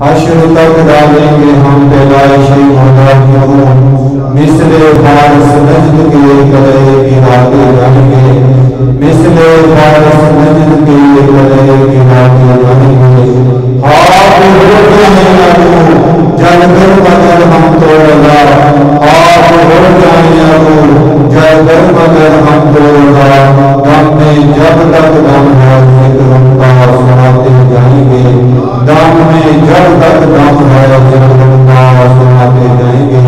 हश्र तक डालेंगे हम पैदाइशी मौलादियों मिसले फारस नजद के कलए गिराते जाएंगे, मिसले फारस नजद के कलए गिराते जाएंगे। आप होते हैं अबू जल कर मगर हम तोड़गा, आप हो जाए अबू जल कर मगर हम तोड़गा। दम में जब तक दम है जिक्र उनका सुनाते जाएंगे, दम में जब तक दम है जिक्र उनका सुनाते जाएंगे।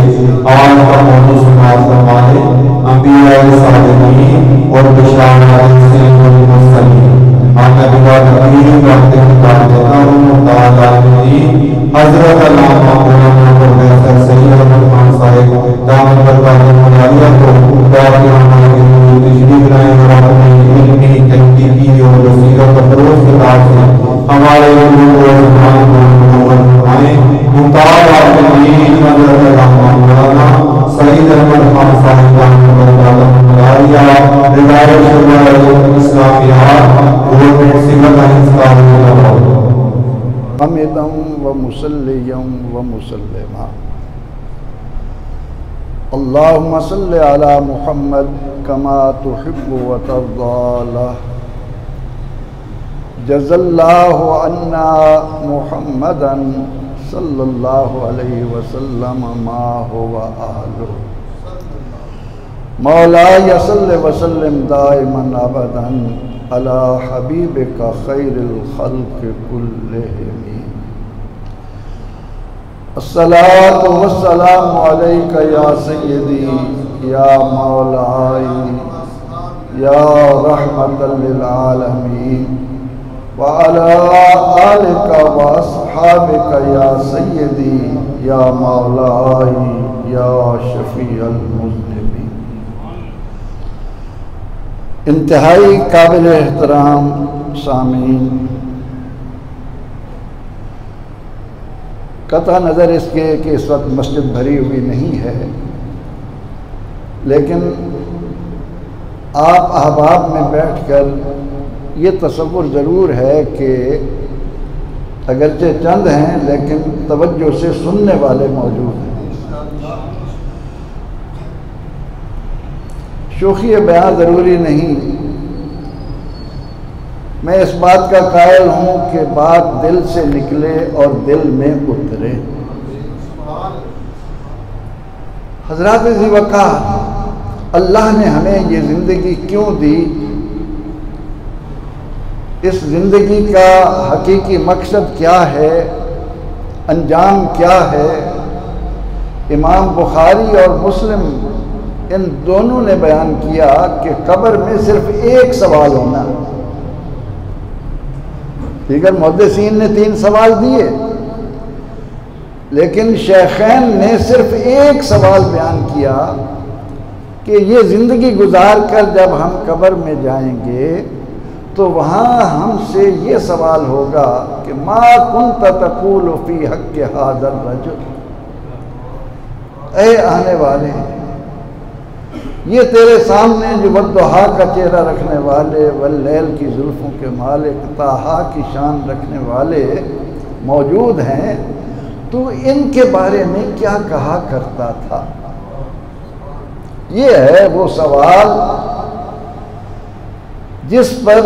आज का मौजूद समाज हमारे अंबिया सादिकीन और बशारत से मुरसलीन। मैं दुआ तकरीर करते हुए देता हूँ ताला हजरत अल्लामा मौलाना प्रोफेसर सैयद अहमद खान साहिब दामद बरकातुहू मुआलिया को बाकी हमारे तशरीफ लाए और अपनी इल्मी तहकीकी और बसीरत अफरोज के साथ से हमारे गुरु और ईमान को मुनव्वर फरमाएं। मुमताज आफरीन हजरत अल्लामा मौलाना सैयद अहमद खान साहिब दामद बरकातुहू मुआलिया रिवायत शुरा इस्लामियात गवर्नमेंट सिविल लाइंस का हमिदम व मुसल्लियम व मुसल्लिमा। अल्लाहुम्मा सल्लि अला मुहम्मद कमा तुहिब्बु व तर्दा। जज़ल्लाहु अन्ना मुहम्मदन सल्लल्लाहु अलैहि वसल्लम मा हुवा अहलुहु। मौला सल्लि व सल्लिम दाइमन अबदन अला हबीबिका खैरिल खल्क़ि कुल्लिहिम। अस्सलातु वस्सलामु अलैका या सय्यदी या मौलाई या रहमतल लिल आलमीन व अला आलिका व अस्हाबिका या सय्यदी या मौलाई या शफीअल मुज़निबीन। इंतहाई काबिल एहतराम सामीन, कतः नज़र इसके कि इस वक्त मस्जिद भरी हुई नहीं है, लेकिन आप अहबाब में बैठकर ये तसव्वुर ज़रूर है कि अगरचे चंद हैं लेकिन तवज्जो से सुनने वाले मौजूद हैं। शोखी बयान ज़रूरी नहीं, मैं इस बात का कायल हूँ कि बात दिल से निकले और दिल में उतरे। हज़रात ज़ीवक़ार, अल्लाह ने हमें ये ज़िंदगी क्यों दी, इस ज़िंदगी का हकीकी मकसद क्या है, अंजाम क्या है। इमाम बुखारी और मुस्लिम इन दोनों ने बयान किया कि कब्र में सिर्फ एक सवाल होना। दीगर मुहद्दिसीन ने 3 सवाल दिए, लेकिन शेखैन ने सिर्फ एक सवाल बयान किया कि ये ज़िंदगी गुजार कर जब हम कब्र में जाएंगे तो वहाँ हमसे ये सवाल होगा कि मा कुन्त तक़ूलु फ़ी हक़्क़ि हाज़ा रजुल। ऐ आने वाले, ये तेरे सामने जो वद्दुहा का चेहरा रखने वाले, वल्लैल की जुल्फ़ों के मालिक, ताहा की शान रखने वाले मौजूद हैं, तो इनके बारे में क्या कहा करता था। ये है वो सवाल जिस पर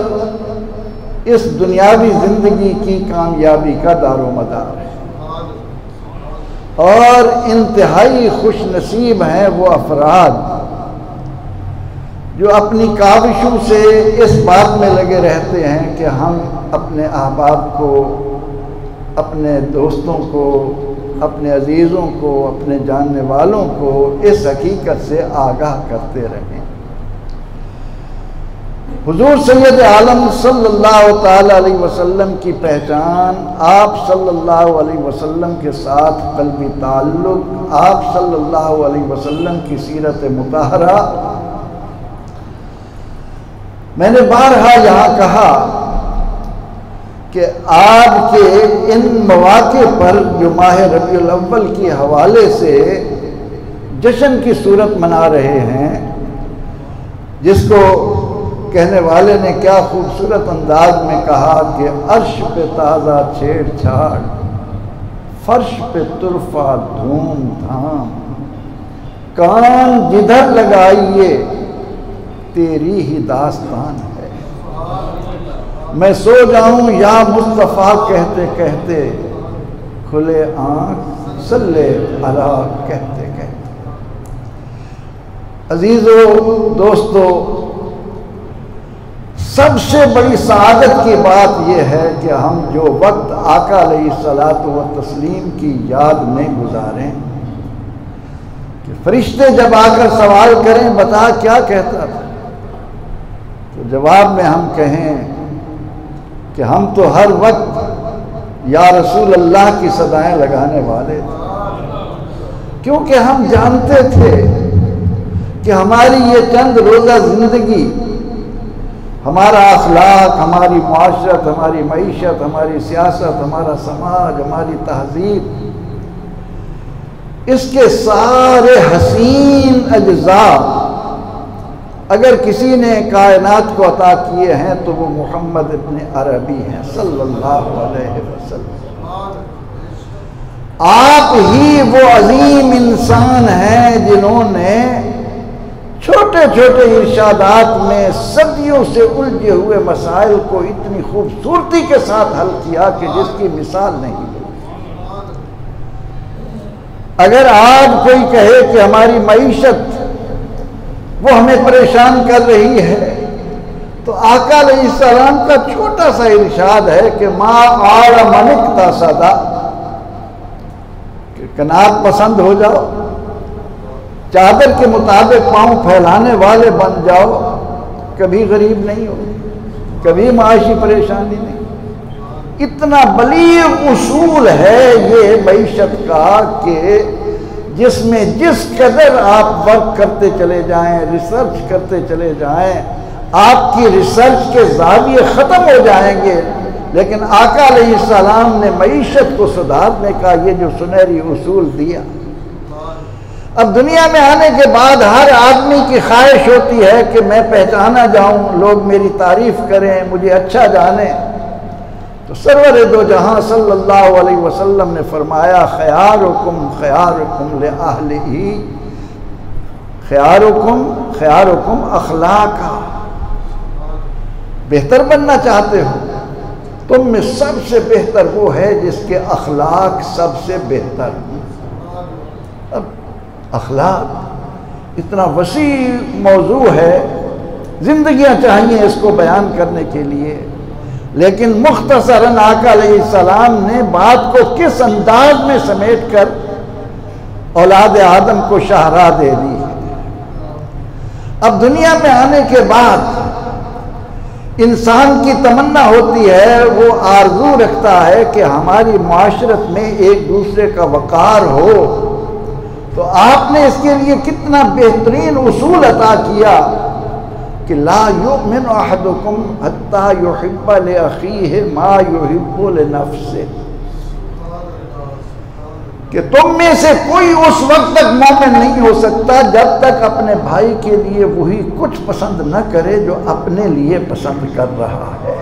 इस दुनियावी ज़िंदगी की कामयाबी का दारोमदार है। और इंतहाई खुश नसीब हैं वो अफराद जो अपनी काविशों से इस बात में लगे रहते हैं कि हम अपने अहबाब को, अपने दोस्तों को, अपने अजीज़ों को, अपने जानने वालों को इस हकीकत से आगाह करते रहें। हुजूर सैयद आलम सल्लल्लाहु ताला अलैहि वसल्लम की पहचान, आप सल्लल्लाहु अलैहि वसल्लम के साथ क़ल्बी ताल्लुक़, आप सल्लल्लाहु अलैहि वसल्लम की सीरत मुताहरा। मैंने बारहा यहाँ कहा कि आज के इन मौके पर जो माह रबीउल अव्वल के हवाले से जश्न की सूरत मना रहे हैं, जिसको कहने वाले ने क्या खूबसूरत अंदाज में कहा कि अर्श पे ताज़ा छेड़छाड़, फर्श पे तुरफा धूम धाम, कान जिधर लगाइए तेरी ही दास्तान है। मैं सो जाऊं या मुस्तफ़ा कहते कहते, खुले आंख सल्ले अला कहते कहते। अजीजों दोस्तों, सबसे बड़ी सआदत की बात यह है कि हम जो वक्त आका अलैहिस्सलातु व तस्लीम की याद में गुजारें कि फरिश्ते जब आकर सवाल करें बता क्या कहता था, तो जवाब में हम कहें कि हम तो हर वक्त या रसूल अल्लाह की सदाएं लगाने वाले थे, क्योंकि हम जानते थे कि हमारी ये चंद रोज़ा ज़िंदगी, हमारा अखलाक, हमारी माशरत, हमारी मईशत, हमारी सियासत, हमारा समाज, हमारी तहजीब, इसके सारे हसीन अज्जा अगर किसी ने कायनात को अता किए हैं तो वो मोहम्मद इब्न अरबी हैं सल्लल्लाहु अलैहि वसल्लम। आप ही वो अजीम इंसान हैं जिन्होंने छोटे छोटे इरशादात में सदियों से उलझे हुए मसाइल को इतनी खूबसूरती के साथ हल किया कि जिसकी मिसाल नहीं। अगर आज कोई कहे कि हमारी मईशत वो हमें परेशान कर रही है, तो आका अलैहिस्सलाम का छोटा सा इरशाद है कि माँ आड़ मनिकता सदा, कि कनात पसंद हो जाओ, चादर के मुताबिक पांव फैलाने वाले बन जाओ, कभी गरीब नहीं हो, कभी माशी परेशानी नहीं। इतना बलीग उसूल है ये मईशत का कि जिसमें जिस कदर आप वर्क करते चले जाएं, रिसर्च करते चले जाएं, आपकी रिसर्च के ज़ाविये ख़त्म हो जाएंगे, लेकिन आका अलैहिस्सलाम ने मईशत को सुधारने का ये जो सुनहरी उसूल दिया। अब दुनिया में आने के बाद हर आदमी की ख्वाहिश होती है कि मैं पहचाना जाऊं, लोग मेरी तारीफ करें, मुझे अच्छा जाने। तो सरवर दो जहां सल्लल्लाहु अलैहि वसल्लम ने फरमाया, खयारुकुम ले अहलिही, खयारुकुम अखलाका। बेहतर बनना चाहते हो, तुम में सबसे बेहतर वो है जिसके अखलाक सबसे बेहतर। अब अखलाक इतना वसी मौजू है, जिंदगियां चाहिए इसको बयान करने के लिए, लेकिन मुख्तसरन आका अलैहिस्सलाम ने बात को किस अंदाज में समेट कर औलाद आदम को शाहराह दे दी है। अब दुनिया में आने के बाद इंसान की तमन्ना होती है, वो आरजू रखता है कि हमारी माशरत में एक दूसरे का वक़ार हो। तो आपने इसके लिए कितना बेहतरीन उसूल अता किया कि ला युमिनु अहदुकुम हत्ता युहिब्बा li अखीहि मा युहिब्बु li नफ्सिहि, कि तुम में से कोई उस वक्त तक मोमिन नहीं हो सकता जब तक अपने भाई के लिए वही कुछ पसंद न करे जो अपने लिए पसंद कर रहा है।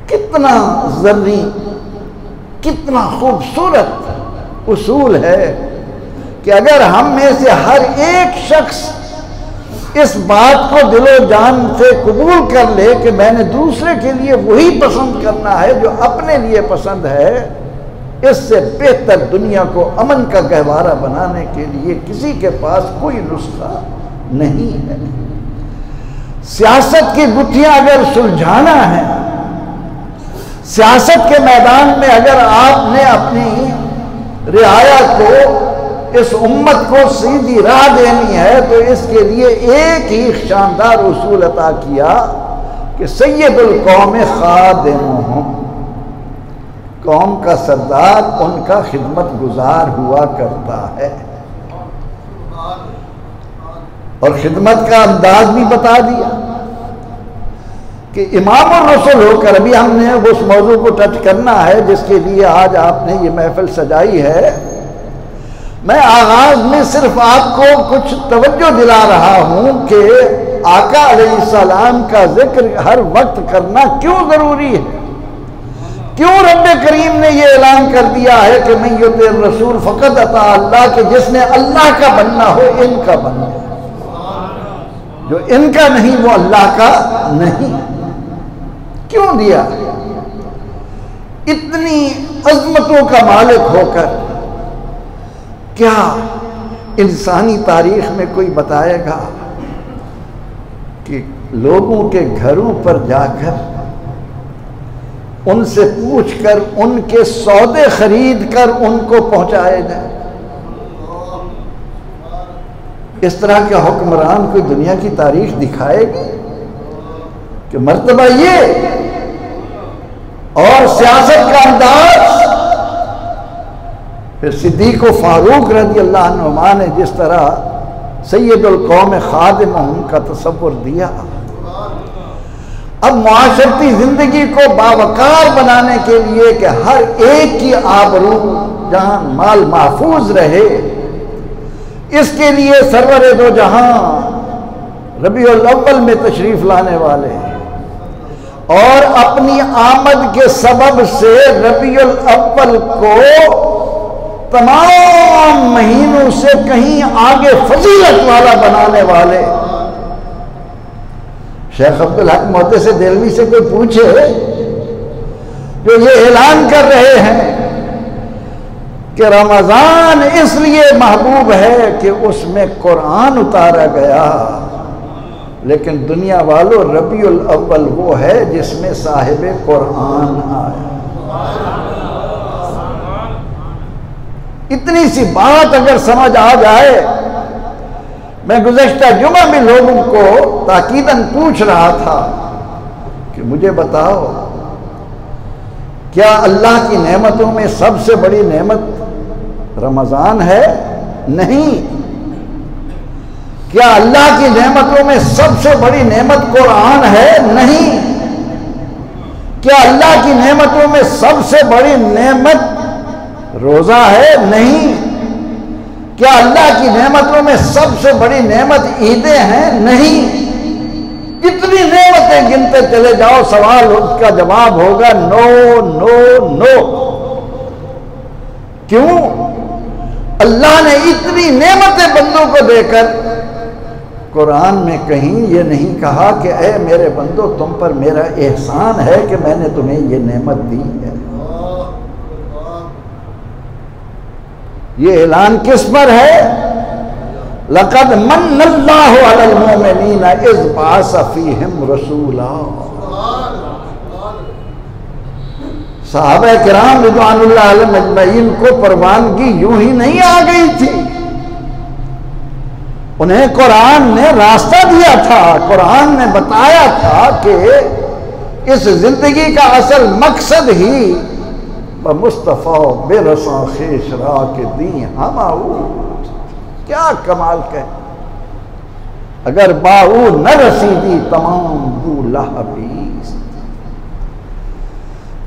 कितना ज़र्री, कितना खूबसूरत उसूल है कि अगर हम में से हर एक शख्स इस बात को दिलो जान से कबूल कर ले कि मैंने दूसरे के लिए वही पसंद करना है जो अपने लिए पसंद है, इससे बेहतर दुनिया को अमन का गहवारा बनाने के लिए किसी के पास कोई नुस्खा नहीं है। सियासत की गुत्थियां अगर सुलझाना है, सियासत के मैदान में अगर आपने अपनी रियाया को, इस उम्मत को सीधी राह देनी है, तो इसके लिए एक ही शानदार उसूल अता किया कि सैयदुल कौम खादिमुहुम, कौम का सरदार उनका खिदमत गुजार हुआ करता है। और खिदमत का अंदाज भी बता दिया कि इमाम और रसूल होकर, अभी हमने उस मौजू को टच करना है जिसके लिए आज आपने ये महफिल सजाई है। मैं आगाज में सिर्फ आपको कुछ तवज्जो दिला रहा हूं कि आका अलैहिस्सलाम का जिक्र हर वक्त करना क्यों जरूरी है, क्यों रब्बे करीम ने ये ऐलान ऐलान कर दिया है कि मैं युतिर रसूल फ़क़द अता अल्लाह, के जिसने अल्लाह का बनना हो इनका बनना, जो इनका नहीं वो अल्लाह का नहीं। क्यों दिया? इतनी अजमतों का मालिक होकर क्या इंसानी तारीख में कोई बताएगा कि लोगों के घरों पर जाकर उनसे पूछकर उनके सौदे खरीद कर उनको पहुंचाए जाए? इस तरह के हुक्मरान कोई दुनिया की तारीख दिखाएगी कि मर्तबा ये और सियासत का अंदाज। फिर सिद्दीक़ व फारूक रज़ी अल्लाह अन्हुमा ने जिस तरह सैयदुल कौम खादिम का तसव्वुर दिया, अब मुआशरती जिंदगी को बावकार बनाने के लिए कि हर एक की आबरू जान माल महफूज रहे, इसके लिए सरवर दो जहां रबीउल अव्वल में तशरीफ लाने वाले और अपनी आमद के सबब से रबीउल अव्वल को तमाम महीनों से कहीं आगे फजीलत वाला बनाने वाले शेख अब्दुल हक मोहतसिब देलवी से कोई पूछे, जो ये ऐलान कर रहे हैं कि रमज़ान इसलिए महबूब है कि उसमें कुरान उतारा गया, लेकिन दुनिया वालों रबीउल अव्वल वो है जिसमें साहिब कुरान आया। इतनी सी बात अगर समझ आ जाए, मैं गुज़श्ता जुमा में लोगों को ताकीदन पूछ रहा था कि मुझे बताओ, क्या अल्लाह की नेमतों में सबसे बड़ी नेमत रमज़ान है? नहीं। क्या अल्लाह की नेमतों में सबसे बड़ी नेमत कुरान है? नहीं। क्या अल्लाह की नेमतों में सबसे बड़ी नेमत रोज़ा है? नहीं। क्या अल्लाह की नेमतों में सबसे बड़ी नेमत ईदें हैं? नहीं। कितनी नेमतें गिनते चले जाओ, सवाल उसका जवाब होगा नो नो नो। क्यों? अल्लाह ने इतनी नेमतें बंदों को देकर कुरान में कहीं ये नहीं कहा कि ऐ मेरे बंदो तुम पर मेरा एहसान है कि मैंने तुम्हें ये नेमत दी है। ये ऐलान किस पर है? लक़द मन्नल्लाहु अलल मोमिनीना इज़ बअस फ़ीहिम रसूला। सहाबा किराम रिज़वानुल्लाह अलैहिम अजमईन को परवानगी यूं ही नहीं आ गई थी, उन्हें कुरान ने रास्ता दिया था, कुरान ने बताया था कि इस जिंदगी का असल मकसद ही मुस्तफ़ा बेरसा खेशरा के दी हमाऊ। क्या कमाल कहे, अगर बाऊ न रसीदी तमाम बूलाबीस।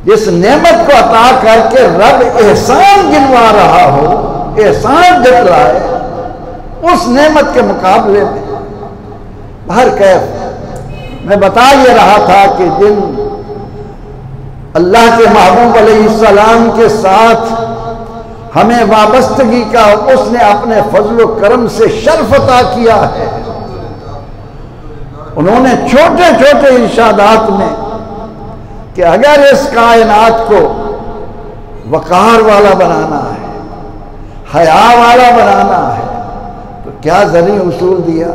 जिस नेमत को अता करके रब एहसान गिनवा रहा हो, एहसान जतलाए, उस नेमत के मुकाबले में हर कैफ मैं बता ये रहा था कि जिन अल्लाह के महबूब अलैहिस्सलाम के साथ हमें वाबस्तगी का उसने अपने फजल करम से शर्फ अता किया है, उन्होंने छोटे छोटे इरशादात में कि अगर इस कायनात को वकार वाला बनाना है, हया वाला बनाना है, तो क्या ज़री उसूल दिया?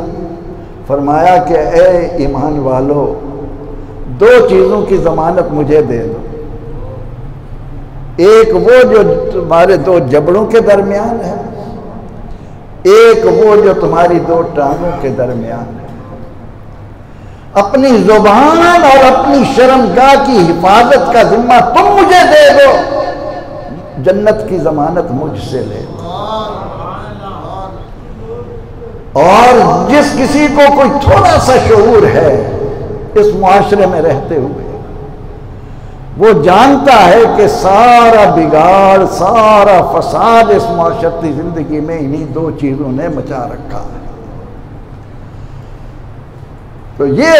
फरमाया कि ए ईमान वालो, दो चीज़ों की ज़मानत मुझे दे दो। एक वो जो तुम्हारे दो जबड़ों के दरमियान है, एक वो जो तुम्हारी दो टांगों के दरमियान है। अपनी जुबान और अपनी शर्मगाह की हिफाजत का जिम्मा तुम मुझे दे दो, जन्नत की जमानत मुझसे ले लो। और जिस किसी को कोई थोड़ा सा शऊर है इस मुआशरे में रहते हुए, वो जानता है कि सारा बिगाड़, सारा फसाद इस मुआशरती जिंदगी में इन्हीं दो चीजों ने मचा रखा है। तो ये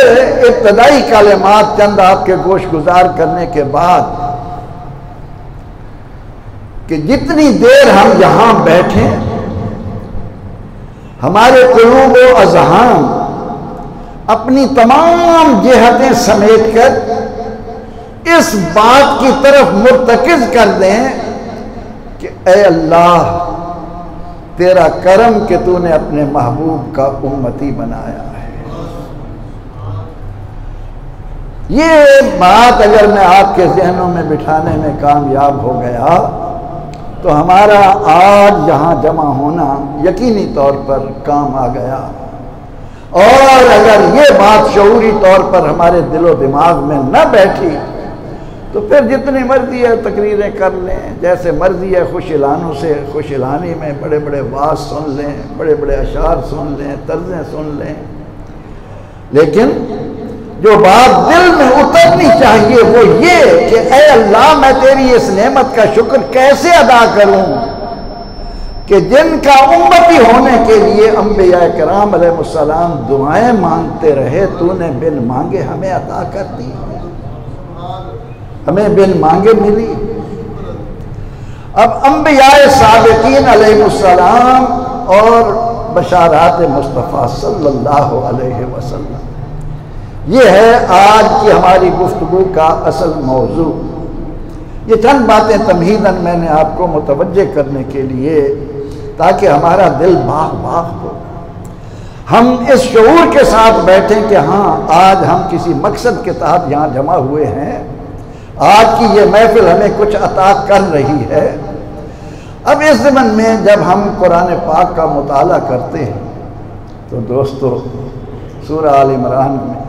इब्तदाई कलिमात चंद आपके गोश गुजार करने के बाद कि जितनी देर हम यहां बैठे हमारे कुलूब व अज़हान अपनी तमाम जिहतें समेट कर इस बात की तरफ मुर्तकिज कर दें कि ऐ अल्लाह, तेरा करम कि तूने अपने महबूब का उम्मती बनाया है। ये बात अगर मैं आपके जहनों में बिठाने में कामयाब हो गया तो हमारा आज यहाँ जमा होना यकीनी तौर पर काम आ गया। और अगर ये बात शऊरी तौर पर हमारे दिलो दिमाग में न बैठी तो फिर जितनी मर्जी है तकरीरें कर लें, जैसे मर्जी है खुशलानों से खुशलानी में बड़े बड़े वाज सुन लें, बड़े बड़े अशार सुन लें, तर्जें सुन लें, लेकिन जो बात दिल में उतरनी चाहिए वो ये कि ऐ अल्लाह, मैं तेरी इस नेमत का शुक्र कैसे अदा करूं कि जिनका उम्मती होने के लिए अंबिया किराम अलैहिस्सलाम दुआएं मांगते रहे, तूने बिन मांगे हमें अता कर दी, हमें बिन मांगे मिली। अब अंबिया साबिकीन अलैहिस्सलाम और बशारात मुस्तफ़ा सल्लल्लाहु अलैहि वसल्लम, ये है आज की हमारी गुफ्तगू का असल मौजू। ये चंद बातें तमहीदन मैंने आपको मुतवज्जे करने के लिए, ताकि हमारा दिल बाग बाग हो, हम इस शऊर के साथ बैठें कि हाँ, आज हम किसी मकसद के तहत यहाँ जमा हुए हैं, आज की ये महफिल हमें कुछ अता कर रही है। अब इस ज़मन में जब हम कुरान पाक का मुताला करते हैं तो दोस्तों, सूरह आल इमरान में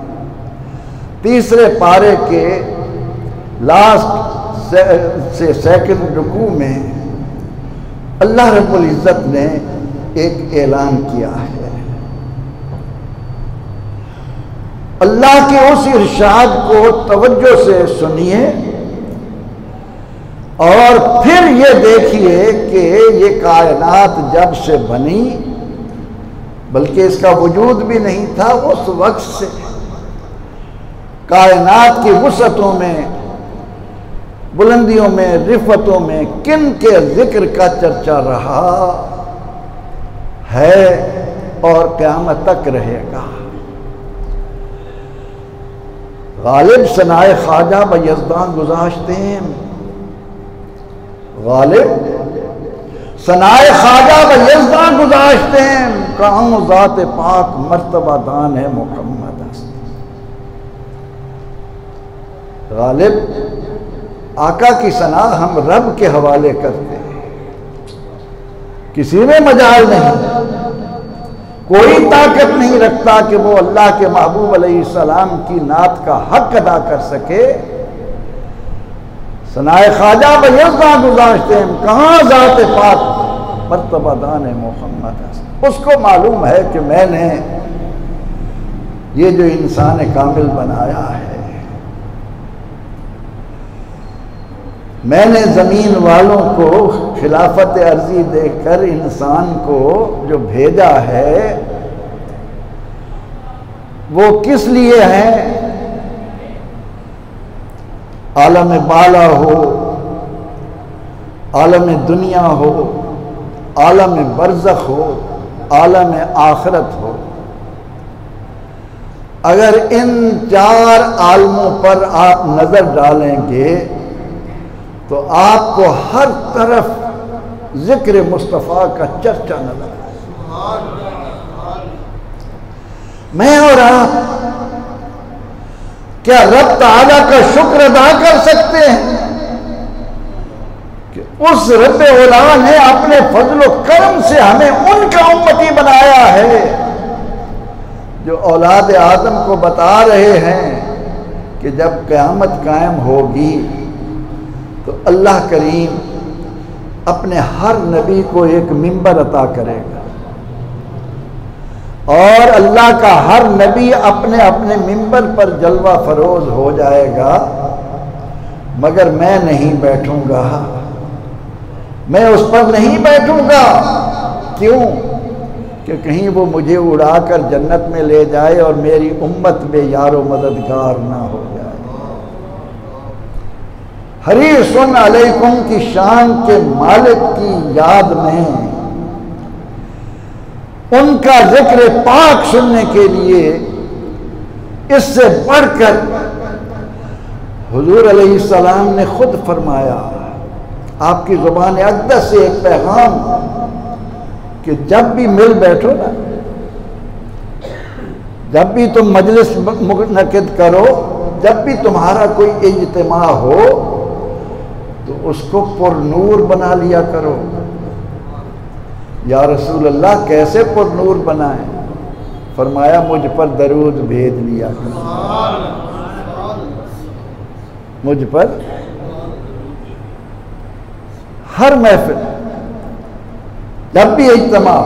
तीसरे पारे के लास्ट से सेकंड रुकू में अल्लाह रब्बुल इज़्ज़त ने एक ऐलान किया है। अल्लाह के उस इरशाद को तवज्जो से सुनिए और फिर ये देखिए कि ये कायनात जब से बनी, बल्कि इसका वजूद भी नहीं था, उस वक्त से कायनात की वुसअतों में, बुलंदियों में, रिफ़तों में किन के जिक्र का चर्चा रहा है और क़यामत तक रहेगा। गालिब सनाए ख्वाजा ब यज़दान गुज़ाश्तें, गालिब सनाए ख्वाजा ब यज़दान गुज़ाश्तें, कहूँ ज़ात पाक मर्तबा दान है मुकम्मद। गालिब आका की सना हम रब के हवाले करते हैं, किसी में मजाल नहीं, कोई ताकत नहीं रखता कि वो अल्लाह के महबूब अलैहिस्सलाम की नात का हक अदा कर सके। सनाए ख्वाजा बयज़्ज़ा गुज़ाश्ते हैं, कहाँ ज़ात पाक मर्तबा दान मोहम्मद। उसको मालूम है कि मैंने ये जो इंसान कामिल बनाया है, मैंने ज़मीन वालों को खिलाफत अर्जी देकर इंसान को जो भेजा है वो किस लिए है? आलम बाला हो, आलम दुनिया हो, आलम बरज़ख हो, आलम आखिरत हो। अगर इन चार आलमों पर आप नज़र डालेंगे तो आपको हर तरफ जिक्र मुस्तफ़ा का चर्चा नजर आए। मैं और आप क्या रब ताला का शुक्र अदा कर सकते हैं कि उस रब उला ने अपने फजलो करम से हमें उनका उम्मती बनाया है जो औलाद आदम को बता रहे हैं कि जब क़यामत कायम होगी तो अल्लाह करीम अपने हर नबी को एक मिंबर अता करेगा और अल्लाह का हर नबी अपने अपने मिंबर पर जलवा फरोज हो जाएगा, मगर मैं नहीं बैठूंगा, मैं उस पर नहीं बैठूंगा। क्यों? कि कहीं वो मुझे उड़ाकर जन्नत में ले जाए और मेरी उम्मत में यारो मददगार ना हो जाए। हरीसुन अलैकुम की शान के मालिक की याद में उनका जिक्र पाक सुनने के लिए इससे बढ़कर हुजूर अलैहिस्सलाम ने खुद फरमाया, आपकी ज़ुबान अक़दस से एक पैगाम कि जब भी मिल बैठो ना, जब भी तुम मजलिस मुनक़िद करो, जब भी तुम्हारा कोई इज्तिमा हो तो उसको पुरनूर बना लिया करो। या रसूल अल्लाह कैसे पुरनूर बनाए? फरमाया मुझ पर दरूद भेज लिया करो, मुझ पर हर महफिल, जब भी इज्तिमा।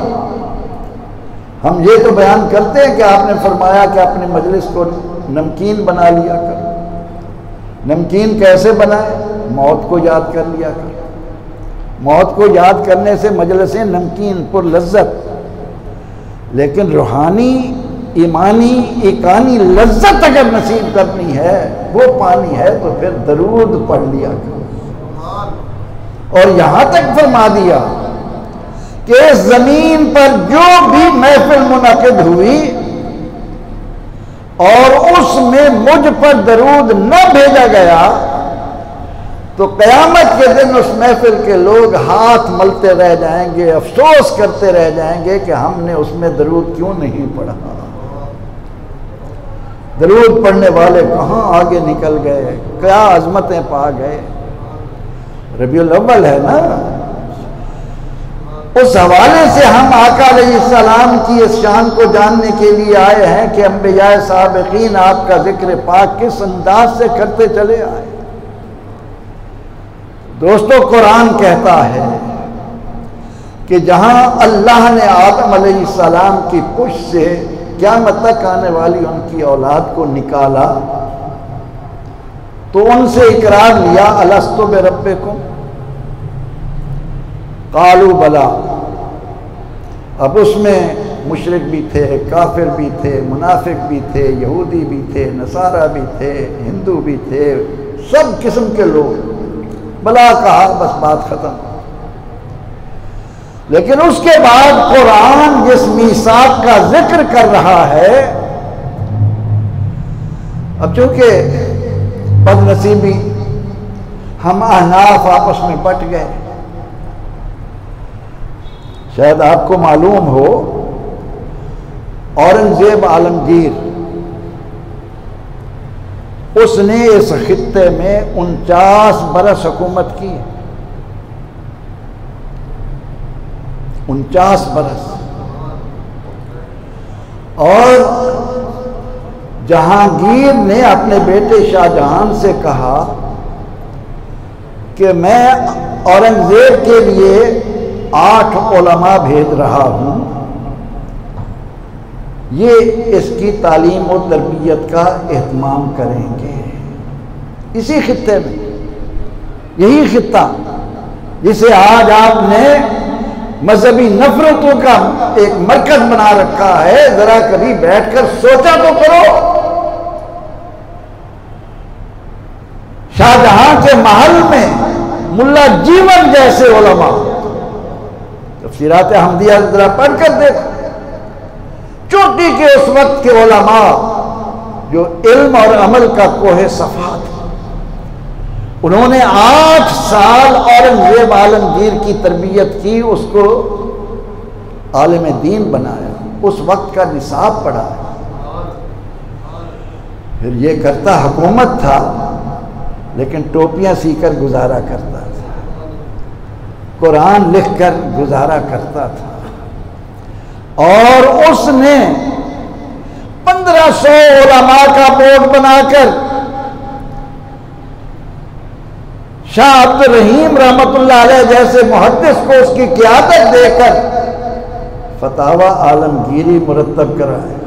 हम ये तो बयान करते हैं कि आपने फरमाया कि अपने मजलिस को नमकीन बना लिया कर। नमकीन कैसे बनाए? मौत को याद कर लिया कर। मौत को याद करने से मजलिसें नमकीन पुरलज़्ज़त, लेकिन रूहानी ईमानी एकानी लज्जत अगर नसीब करनी है, वो पानी है, तो फिर दरूद पढ़ लिया कर। और यहां तक फरमा दिया कि इस जमीन पर जो भी महफिल मुनक़िद हुई और उसमें मुझ पर दरूद न भेजा गया तो क़यामत के दिन उस महफिल के लोग हाथ मलते रह जाएंगे, अफसोस करते रह जाएंगे कि हमने उसमें दरूद क्यों नहीं पढ़ा। दरूद पढ़ने वाले कहाँ आगे निकल गए, क्या अजमतें पा गए। रबीउल अव्वल है ना, उस हवाले से हम आका अलैहिस्सलाम की इस शान को जानने के लिए आए हैं कि अंबिया साबिकीन आपका जिक्र पाक किस अंदाज से करते चले आए। दोस्तों, कुरान कहता है कि जहां अल्लाह ने आदम अलैहिस्सलाम की पुश्त से क़यामत तक आने वाली उनकी औलाद को निकाला तो उनसे इकरार लिया, अलस्तु बिरब्बिकुम, कालू बला। अब उसमें मुशरिक भी थे, काफिर भी थे, मुनाफिक भी थे, यहूदी भी थे, नसारा भी थे, हिंदू भी थे, सब किस्म के लोग। बला कहा, बस बात खत्म। लेकिन उसके बाद कुरान जिस मीसाक का जिक्र कर रहा है, अब चूंकि बदनसीबी हम अहनाफ आपस में बट गए। शायद आपको मालूम हो, औरंगजेब आलमगीर उसने इस खित्ते में 49 बरस हुकूमत की। 49 बरस। और जहांगीर ने अपने बेटे शाहजहां से कहा कि मैं औरंगजेब के लिए 8 उलमा भेज रहा हूं, ये इसकी तालीम और तरबियत का एहतमाम करेंगे। इसी खित्ते में, यही खित्ता जिसे आज आपने मजहबी नफरतों का एक मरकज बना रखा है, जरा कभी बैठकर सोचा तो करो। शाहजहां के महल में मुल्ला जीवन जैसे उलमा, तफसीरात अहमदिया जरा पढ़कर देखो, चोटी के उस वक्त के उलमा जो इल्म और अमल का कोहे सफा थे, उन्होंने 8 साल औरंगजेब आलमगीर की तरबियत की, उसको आलिम दीन बनाया, उस वक्त का निसाब पढ़ाया। फिर ये करता हुकूमत था, लेकिन टोपियां सीकर गुजारा करता था, कुरान लिखकर गुजारा करता था। और उसने 1500 उलमा का बोर्ड बनाकर शाह अब्दुल रहीम रहमतुल्लाह अलैह जैसे मुहद्दिस को उसकी क़ियादत देकर फतावा आलमगीरी मुरत्तब कराया।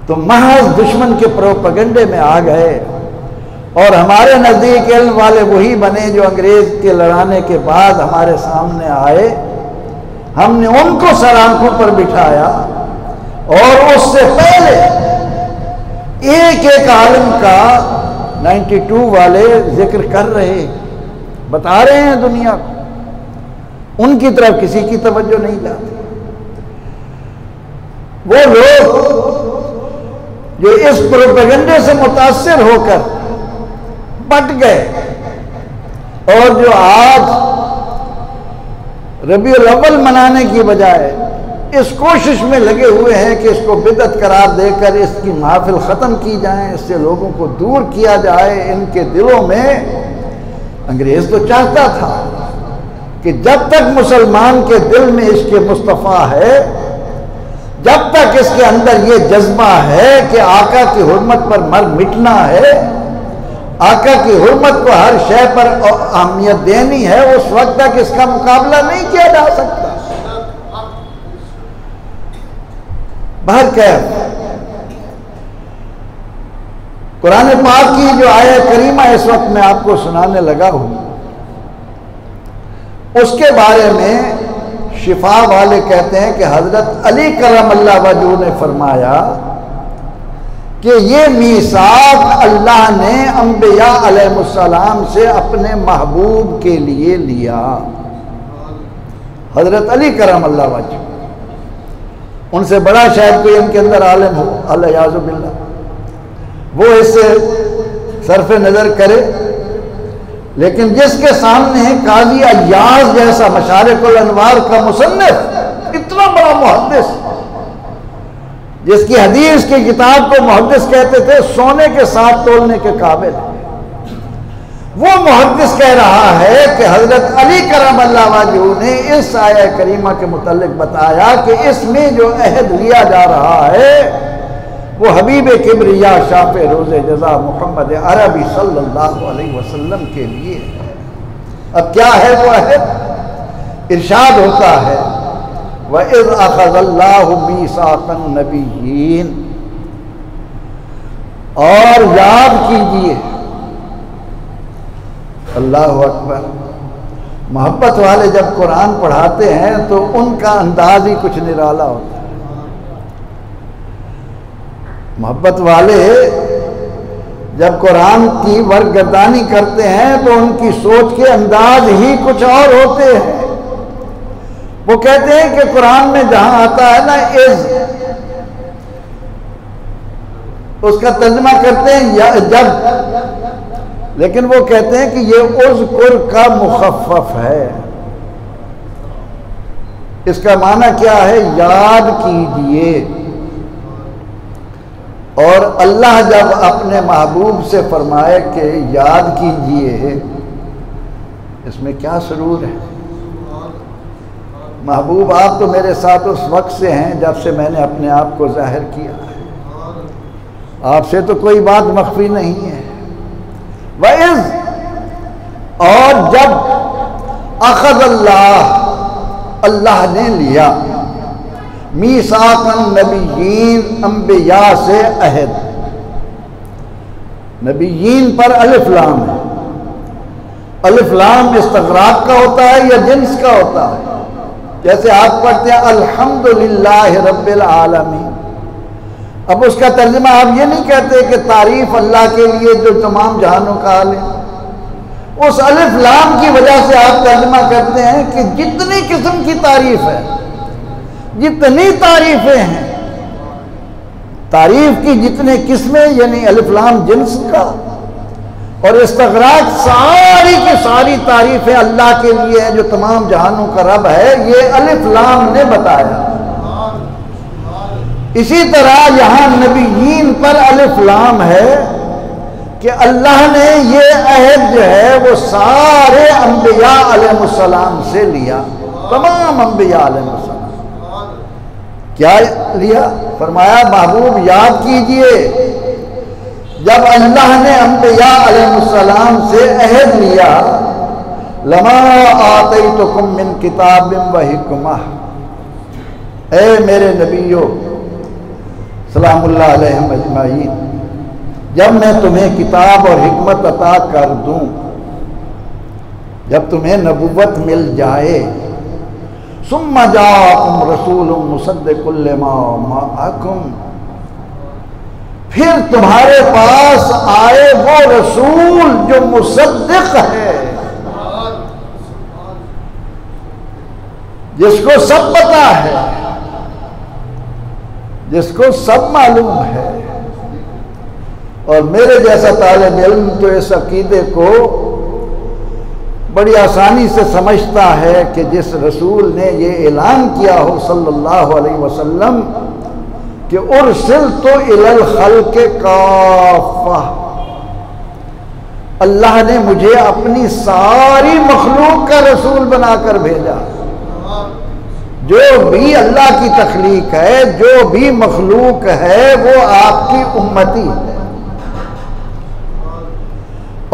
तो महज दुश्मन के प्रोपेगेंडे में आ गए और हमारे नज़दीक इल्म वाले वही बने जो अंग्रेज के लड़ाने के बाद हमारे सामने आए। हमने उनको सर आंखों पर बिठाया और उससे पहले एक एक आलिम का 92 वाले जिक्र कर रहे, बता रहे हैं दुनिया को, उनकी तरफ किसी की तवज्जो नहीं जाती। वो लोग जो इस प्रोपेगेंडे से मुतासिर होकर बट गए और जो आज रबीउल अव्वल मनाने की बजाय इस कोशिश में लगे हुए हैं कि इसको बिदअत करार देकर इसकी महफिल ख़त्म की जाए, इससे लोगों को दूर किया जाए, इनके दिलों में अंग्रेज़ तो चाहता था कि जब तक मुसलमान के दिल में इश्क़ मुस्तफ़ा है, जब तक इसके अंदर ये जज्बा है कि आका की हुर्मत पर मर मिटना है, आका की हुर्मत को हर शय पर अहमियत देनी है, उस वक्त तक इसका मुकाबला नहीं किया जा सकता। बहरकैफ कुरान पाक की जो आयत करीमा इस वक्त मैं आपको सुनाने लगा हूं, उसके बारे में शिफा वाले कहते हैं कि हजरत अली करमल्लाह वजहू ने फरमाया कि ये मीसाक अल्लाह ने अंबिया अलैहिस्सलाम से अपने महबूब के लिए लिया। हजरत अली करमल्लाह वजहू, उनसे बड़ा शायद कोई इनके अंदर आलिम हो, अलियाज़ु बिल्लाह, वो इससे सरफ नज़र करे, लेकिन जिसके सामने काजी अय्याज जैसा मशारिकुल अनवार का मुसन्निफ, इतना बड़ा मुहद्दिस, जिसकी हदीस की किताब को मुहद्दिस कहते थे सोने के साथ तोलने के काबिल, वो मुहद्दिस कह रहा है कि हजरत अली करमल्लाह वजहू ने इस आयत करीमा के मुतल्लिक बताया कि इसमें जो अहद लिया जा रहा है वो हबीब किबरिया शाफ़े रोज़े जज़ा मुहम्मद अरबी सल्लल्लाहु अलैहि वसल्लम के लिए है। अब क्या है वो अहद? इरशाद होता है वइज़ अख़ज़ल्लाहु मीसाक़न नबिय्यीन, और याद कीजिए, अल्लाहु अकबर। मोहब्बत वाले जब कुरान पढ़ाते हैं तो उनका अंदाज ही कुछ निराला होता है। मोहब्बत वाले जब कुरान की वरगर्दानी करते हैं तो उनकी सोच के अंदाज ही कुछ और होते हैं। वो कहते हैं कि कुरान में जहां आता है ना इज़, उसका तर्जुमा करते हैं जब, लेकिन वो कहते हैं कि ये उज़्कुर का मुखफ़्फ़फ़ है। इसका माना क्या है? याद कीजिए। और अल्लाह जब अपने महबूब से फरमाए कि याद कीजिए, इसमें क्या सुरूर है? महबूब आप तो मेरे साथ उस वक्त से हैं जब से मैंने अपने आप को जाहिर किया है, आपसे तो कोई बात मख्फी नहीं है। वइज़, और जब अख़ज़ल्लाह, अल्लाह ने लिया, मीसाक़न नबिय्यीन, अंबिया से अहद। नबिय्यीन पर अलिफ लाम है। अलिफ लाम इस्तग़राक़ का होता है या जिन्स का होता है? जैसे आप पढ़ते हैं अल्हम्दुलिल्लाहि रब्बिल आलमीन, अब उसका तर्जुमा आप ये नहीं कहते कि तारीफ अल्लाह के लिए जो तमाम जहानों का आलिम। उस अलिफ लाम की वजह से आप तर्जुमा करते हैं कि जितनी किस्म की तारीफ है, जितनी तारीफें हैं, तारीफ की जितने किस्में, यानी अलिफ लाम जिन्स का, और इस्तग़राक़ सारी की सारी तारीफें अल्लाह के लिए हैं जो तमाम जहानों का रब है, ये अलिफ लाम ने बताया। इसी तरह यहाँ नबिय्यीन पर अलिफ लाम है कि अल्लाह ने ये अहद जो है वो सारे अंबिया अलैहिस्सलाम से लिया, तमाम अंबिया अलैहिस्सलाम। क्या लिया? फरमाया महबूब याद कीजिए, जब अल्लाह ने अंबिया अलैहिस्सलाम से अहद लिया, लमा आतैतुकुम मिन किताबिन व हिकमह, ए मेरे नबियों सलामुल्लाह अलैहिम अजमाइन, जब मैं तुम्हें किताब और हिकमत अता कर दूं, जब तुम्हें नबुव्वत मिल जाए, सुम्मा जाअकुम रसूलुम मुसद्दिकुल लिमा माअकुम, फिर तुम्हारे पास आए वो रसूल जो मुसद्दिक है, जिसको सब पता है, जिसको सब मालूम है। और मेरे जैसा तालिब इल्म तो इस अकीदे को बड़ी आसानी से समझता है कि जिस रसूल ने ये ऐलान किया हो सल्लल्लाहु अलैहि वसल्लम कि उर्सिलतु इलल खल्क़ि काफ़ा, अल्लाह ने मुझे अपनी सारी मखलूक का रसूल बनाकर भेजा। जो भी अल्लाह की तख्लीक है, जो भी मखलूक है, वो आपकी उम्मती है।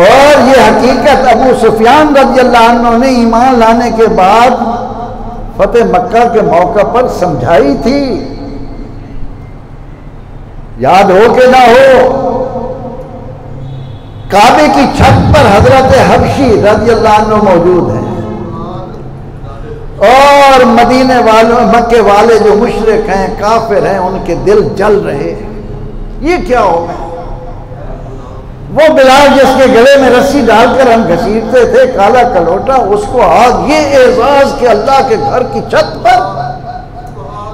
और ये हकीकत अबू सुफियान रज़ियल्लाहु अन्हु ने ईमान लाने के बाद फतेह मक्का के मौका पर समझाई थी। याद हो कि ना हो, काबे की छत पर हजरत हबशी रज़ियल्लाहु अन्हु मौजूद हैं और मदीने वालों, मक्के वाले जो मुशरिक हैं, काफिर हैं, उनके दिल जल रहे हैं। ये क्या हो गया? वो बिलाल जिसके गले में रस्सी डालकर हम घसीटते थे, काला कलोटा, उसको आज ये एजाज कि अल्लाह के घर की छत पर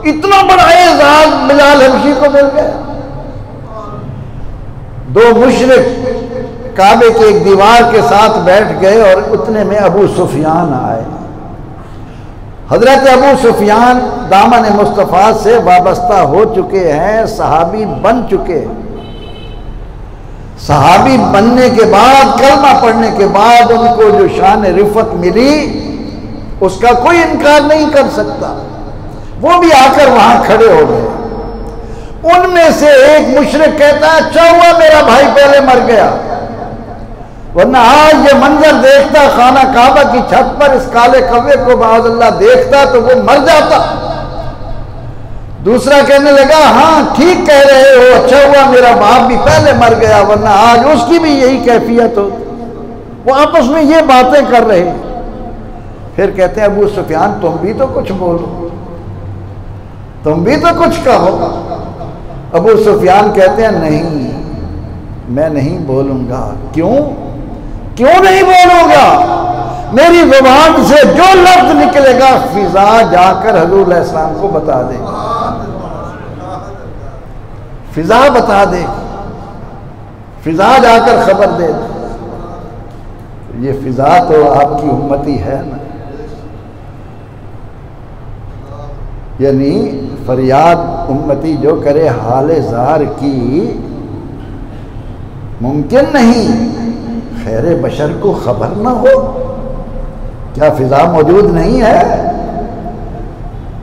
इतना बड़ा एजाज बिलाल हबशी को मिल गया। दो मुशरिक काबे के एक दीवार के साथ बैठ गए और उतने में अबू सुफियान आए। हजरत अबू सुफियान दामन मुस्तफ़ा से वाबस्ता हो चुके हैं, सहाबी बन चुके हैं। सहाबी बनने के बाद, कलमा पढ़ने के बाद उनको जो शान रिफत मिली उसका कोई इनकार नहीं कर सकता। वो भी आकर वहां खड़े हो गए। उनमें से एक मुशरिक कहता है, अच्छा हुआ मेरा भाई पहले मर गया, वरना आज ये मंजर देखता खाना काबा की छत पर इस काले कव्वे को बाज़ल्लाह देखता तो वो मर जाता। दूसरा कहने लगा, हाँ ठीक कह रहे हो, अच्छा हुआ मेरा बाप भी पहले मर गया, वरना आज उसकी भी यही कैफियत हो। वो आपस में ये बातें कर रहे। फिर कहते हैं, अबू सुफियान तुम भी तो कुछ बोलो, तुम भी तो कुछ कहो। अबू सुफियान कहते हैं, नहीं मैं नहीं बोलूंगा। क्यों? क्यों नहीं बोलूंगा? मेरी जुबान से जो लफ्ज निकलेगा फिजा जाकर हजूर अलैहिस्सलाम को बता दे, फिजा बता दे, फिजा जाकर खबर दे। ये फिजा तो आपकी उम्मती है ना, यानी फरियाद उम्मती जो करे हाले ज़ार की मुमकिन नहीं, खैर बशर को खबर ना हो। क्या फिजा मौजूद नहीं है?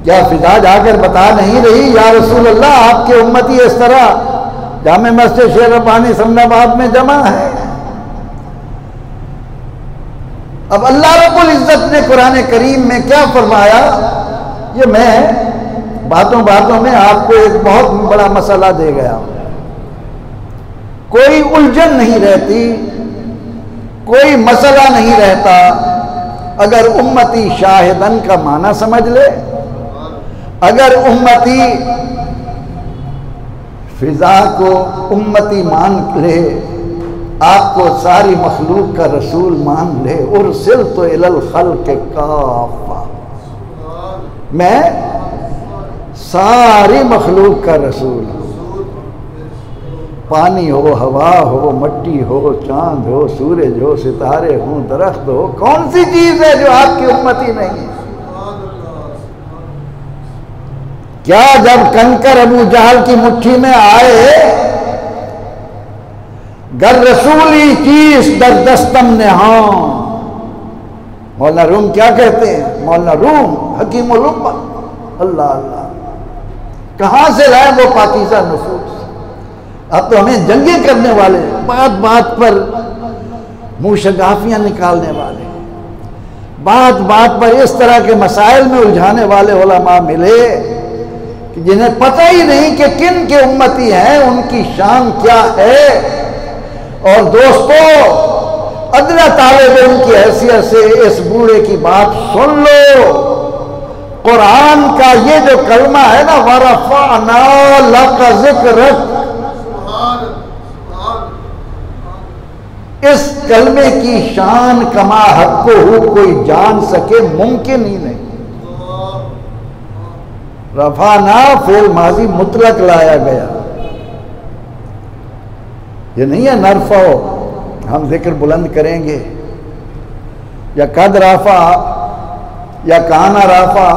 क्या फिजा जाकर बता नहीं रही, या रसूल अल्लाह आपके उम्मती इस तरह जामे मस्जिद शेर रब्बानी समनाबाद में जमा है। अब अल्लाह रब्बुल इज्जत ने कुरान करीम में क्या फरमाया, ये मैं बातों बातों में आपको एक बहुत बड़ा मसला दे गया। कोई उलझन नहीं रहती, कोई मसला नहीं रहता अगर उम्मती शाहिदन का माना समझ ले, अगर उम्मती फिजा को उम्मती मान ले, आपको सारी मखलूक का रसूल मान ले। उर्सिलतु इलल खल्क़ि काफ़ा, मैं सारी मखलूक का रसूल हूँ। पानी हो, हवा हो, मट्टी हो, चांद हो, सूरज हो, सितारे हो, दरख्त हो, कौन सी चीज है जो आपकी उम्मती नहीं है? क्या जब कंकर अबू जहल की मुट्ठी में आए, गर रसूली चीज दर दस्तम ने, हाँ मौलाना रूम क्या कहते हैं, मौलाना रूम हकीमुल उम्मत, अल्लाह अल्लाह, कहां से लाए वो पाकीज़ा नफूस। अब तो हमें जंगे करने वाले, बात बात पर मुंह शगाफियां निकालने वाले, बात बात पर इस तरह के मसाइल में उलझाने वाले उलमा मिले कि जिन्हें पता ही नहीं कि किन के उम्मती हैं, उनकी शान क्या है। और दोस्तों, अदना तालिब इल्म की हैसियत से इस बूढ़े की बात सुन लो। कुरान का ये जो कलमा है ना, वरफ़अना लका ज़िक्रक, इस कलमे की शान कमा हक को कोई जान सके मुमकिन ही नहीं। रफाना फेल माजी मुतलक लाया गया। ये नहीं है नरफो हम जिक्र बुलंद करेंगे या कद राफा या काना राफा।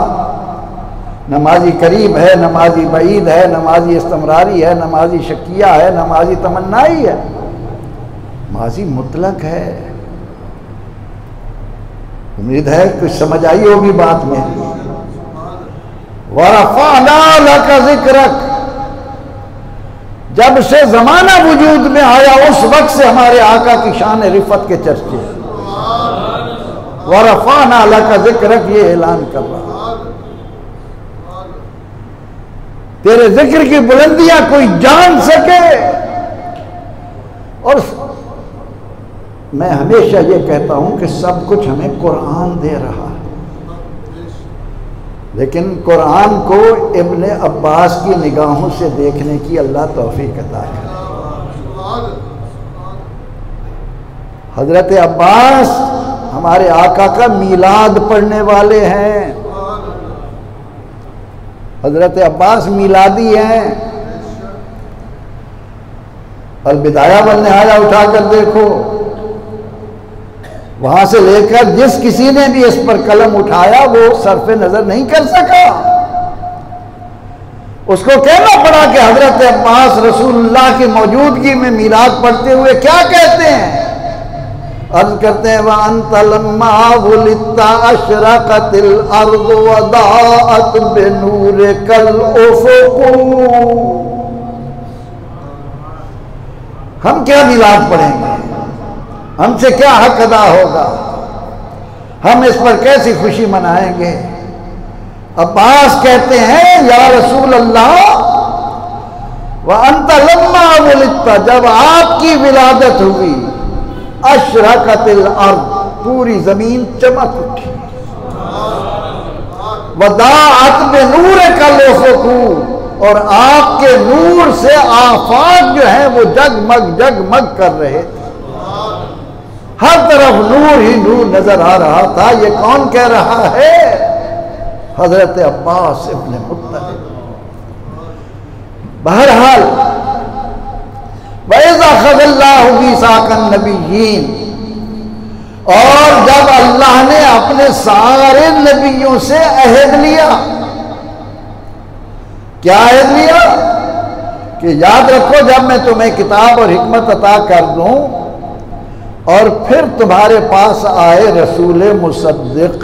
नमाजी करीब है, नमाजी बईद है, नमाजी इस्तमरारी है, नमाजी शकिया है, नमाजी तमन्नाई है, माजी मुतलक है। उम्मीद है कुछ समझ आई होगी बात में। वरफ़अना लका ज़िक्रक, जब से जमाना वजूद में आया उस वक्त से हमारे आका की शान रिफत के चर्चे। वरफ़अना लका ज़िक्रक, ये ऐलान कर रहा तेरे जिक्र की बुलंदियां कोई जान सके। और मैं हमेशा ये कहता हूं कि सब कुछ हमें कुरान दे रहा है, लेकिन कुरान को इब्ने अब्बास की निगाहों से देखने की अल्लाह तौफीक अता करे। हजरत अब्बास हमारे आका का मीलाद पढ़ने वाले हैं। हजरत अब्बास मीलादी हैं। अल बिदाया वल निहाया उठाकर देखो, वहां से लेकर जिस किसी ने भी इस पर कलम उठाया वो सरफे नजर नहीं कर सका। उसको कहना पड़ा कि हजरत अब्बास रसूलुल्लाह की मौजूदगी में मीलाद पढ़ते हुए क्या कहते हैं। अर्ज करते हैं व अंता लम्मा वुलिद्ता अशरक़तिल अर्ज़ु व दाअत बिनूरिकल उफ़ुक़ु। हम क्या मीलाद पढ़ेंगे, हमसे क्या हक अदा होगा, हम इस पर कैसी खुशी मनाएंगे। अब्बास कहते हैं या रसूल अल्लाह व अंता लम्मा वुलिद्ता, जब आपकी विलादत हुई, अशरक़तिल अर्ज़, पूरी जमीन चमक उठी, वदाअत बिनूरिकल उफ़ुक़ु, और आपके नूर से आफाक जो है वो जगमग जगमग कर रहे थे। हर तरफ नूर ही नूर नजर आ रहा था। ये कौन कह रहा है? हजरत अब्बास इब्ने मुत्तलिब। बहरहाल वइज़ अख़ज़ल्लाहु मीसाक़न नबिय्यीन, और जब अल्लाह ने अपने सारे नबियों से अहद लिया, क्या अहद लिया कि याद रखो जब मैं तुम्हें किताब और हिकमत अता कर दूं और फिर तुम्हारे पास आए रसूल मुसद्दिक़,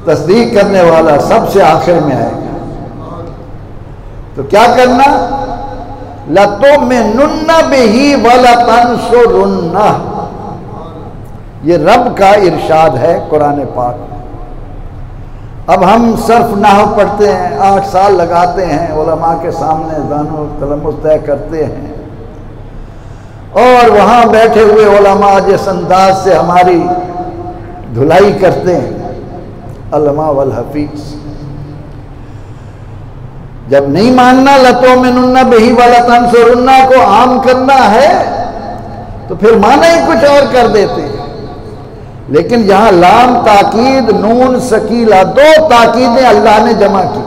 तस्दीक करने वाला सबसे आखिर में आएगा, तो क्या करना? लतुमिनुन्ना बिही वलतंसुरुन्ना, ये रब का इरशाद है कुरान पाक में। अब हम सर्फ नाहव पढ़ते हैं, 8 साल लगाते हैं, उलमा के सामने दानो तलम्मुस तय करते हैं, और वहाँ बैठे हुए उलमा जिस अंदाज से हमारी धुलाई करते हैं, अल्लमा वल हफीज। जब नहीं मानना लतुमिनुन्ना बिही वलतंसुरुन्ना को आम करना है तो फिर माना ही कुछ और कर देते हैं। लेकिन यहां लाम ताकीद नून सकीला, 2 ताकीदें अल्लाह ने जमा की।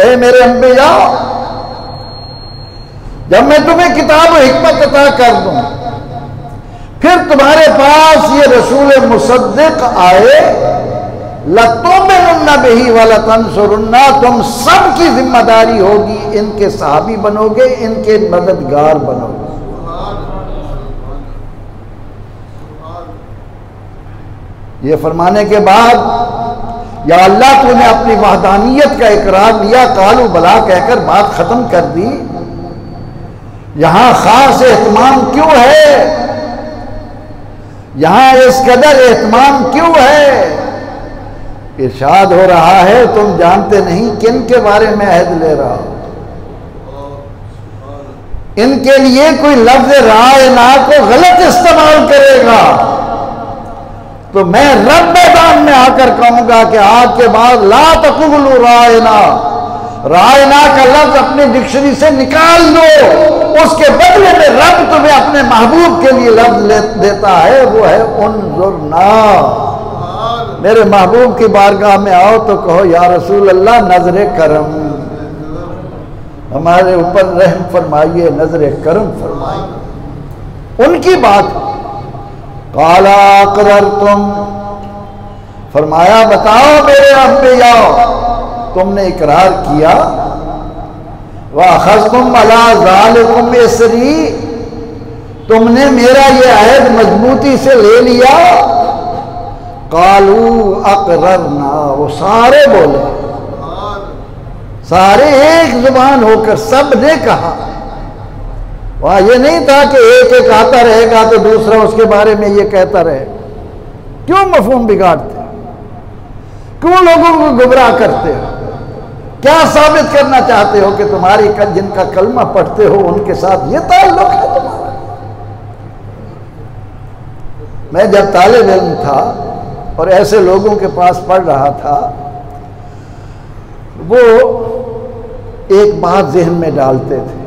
ए मेरे अंबिया, जब मैं तुम्हें किताब और हिकमत अता कर दूं, फिर तुम्हारे पास ये रसूल मुसद्दिक़ आए, लतुमिनुन्ना बिही वलतंसुरुन्ना, तुम सब की जिम्मेदारी होगी, इनके सहाबी बनोगे, इनके मददगार बनोगे। ये फरमाने के बाद या अल्लाह तूने अपनी वहदानियत का इकरार लिया, कालू बला कहकर बात खत्म कर दी। यहां खास एहतमाम क्यों है, यहां इस कदर एहतमाम क्यों है? इरशाद हो रहा है तुम जानते नहीं किन के बारे में अहद ले रहा हो। इनके लिए कोई लफ्ज राय ना को गलत इस्तेमाल करेगा तो मैं रब मैदान में आकर कहूंगा कि आज के बाद ला तकुलू रायना, रायना का लफ्ज अपनी डिक्शनरी से निकाल दो, उसके बदले में रब तुम्हें अपने महबूब के लिए लफ्ज देता है, वो है उन्जुरना। मेरे महबूब की बारगाह में आओ तो कहो या रसूल अल्लाह नजर करम, हमारे ऊपर रहम फरमाइए, नजर करम फरमाइए। उनकी बात काला अक़रर तुम, फरमाया बताओ मेरे अंबिया, तुमने इकरार किया, व अख़ज़्तुम अला ज़ालिकुम इसरी, तुमने मेरा ये अहद मजबूती से ले लिया। कालू अक़ररना, वो सारे बोले, सारे एक जुबान होकर सब ने कहा। वहां ये नहीं था कि एक एक आता रहेगा तो दूसरा उसके बारे में ये कहता रहे। क्यों मफहूम बिगाड़ते, क्यों लोगों को गुमराह करते हो? क्या साबित करना चाहते हो कि तुम्हारी जिनका कलमा पढ़ते हो उनके साथ ये ताल्लुक है तुम्हारा? मैं जब तालिब इल्म था और ऐसे लोगों के पास पढ़ रहा था, वो एक बात जहन में डालते थे,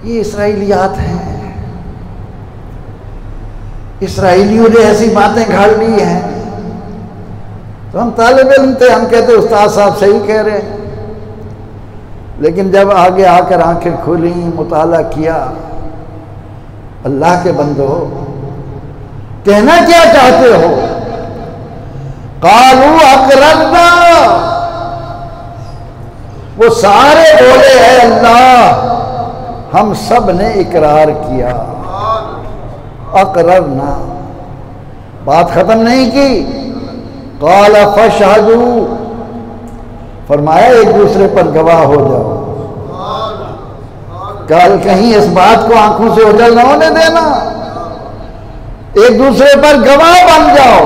ये इसराइलियात हैं, इसराइलियों ने ऐसी बातें घाल ली हैं। तो हम तालिब इल्म थे, हम कहते उस्ताद साहब सही कह रहे हैं। लेकिन जब आगे आकर आंखें खुली, मुताला किया, अल्लाह के बंदो कहना क्या चाहते हो? कालू अक़ररना, वो सारे बोले है अल्लाह हम सब ने इकरार किया। अक़ररना, बात खत्म नहीं की। काल फशहदू, फरमाया एक दूसरे पर गवाह हो जाओ, कल कहीं इस बात को आंखों से ओझल न होने देना, एक दूसरे पर गवाह बन जाओ।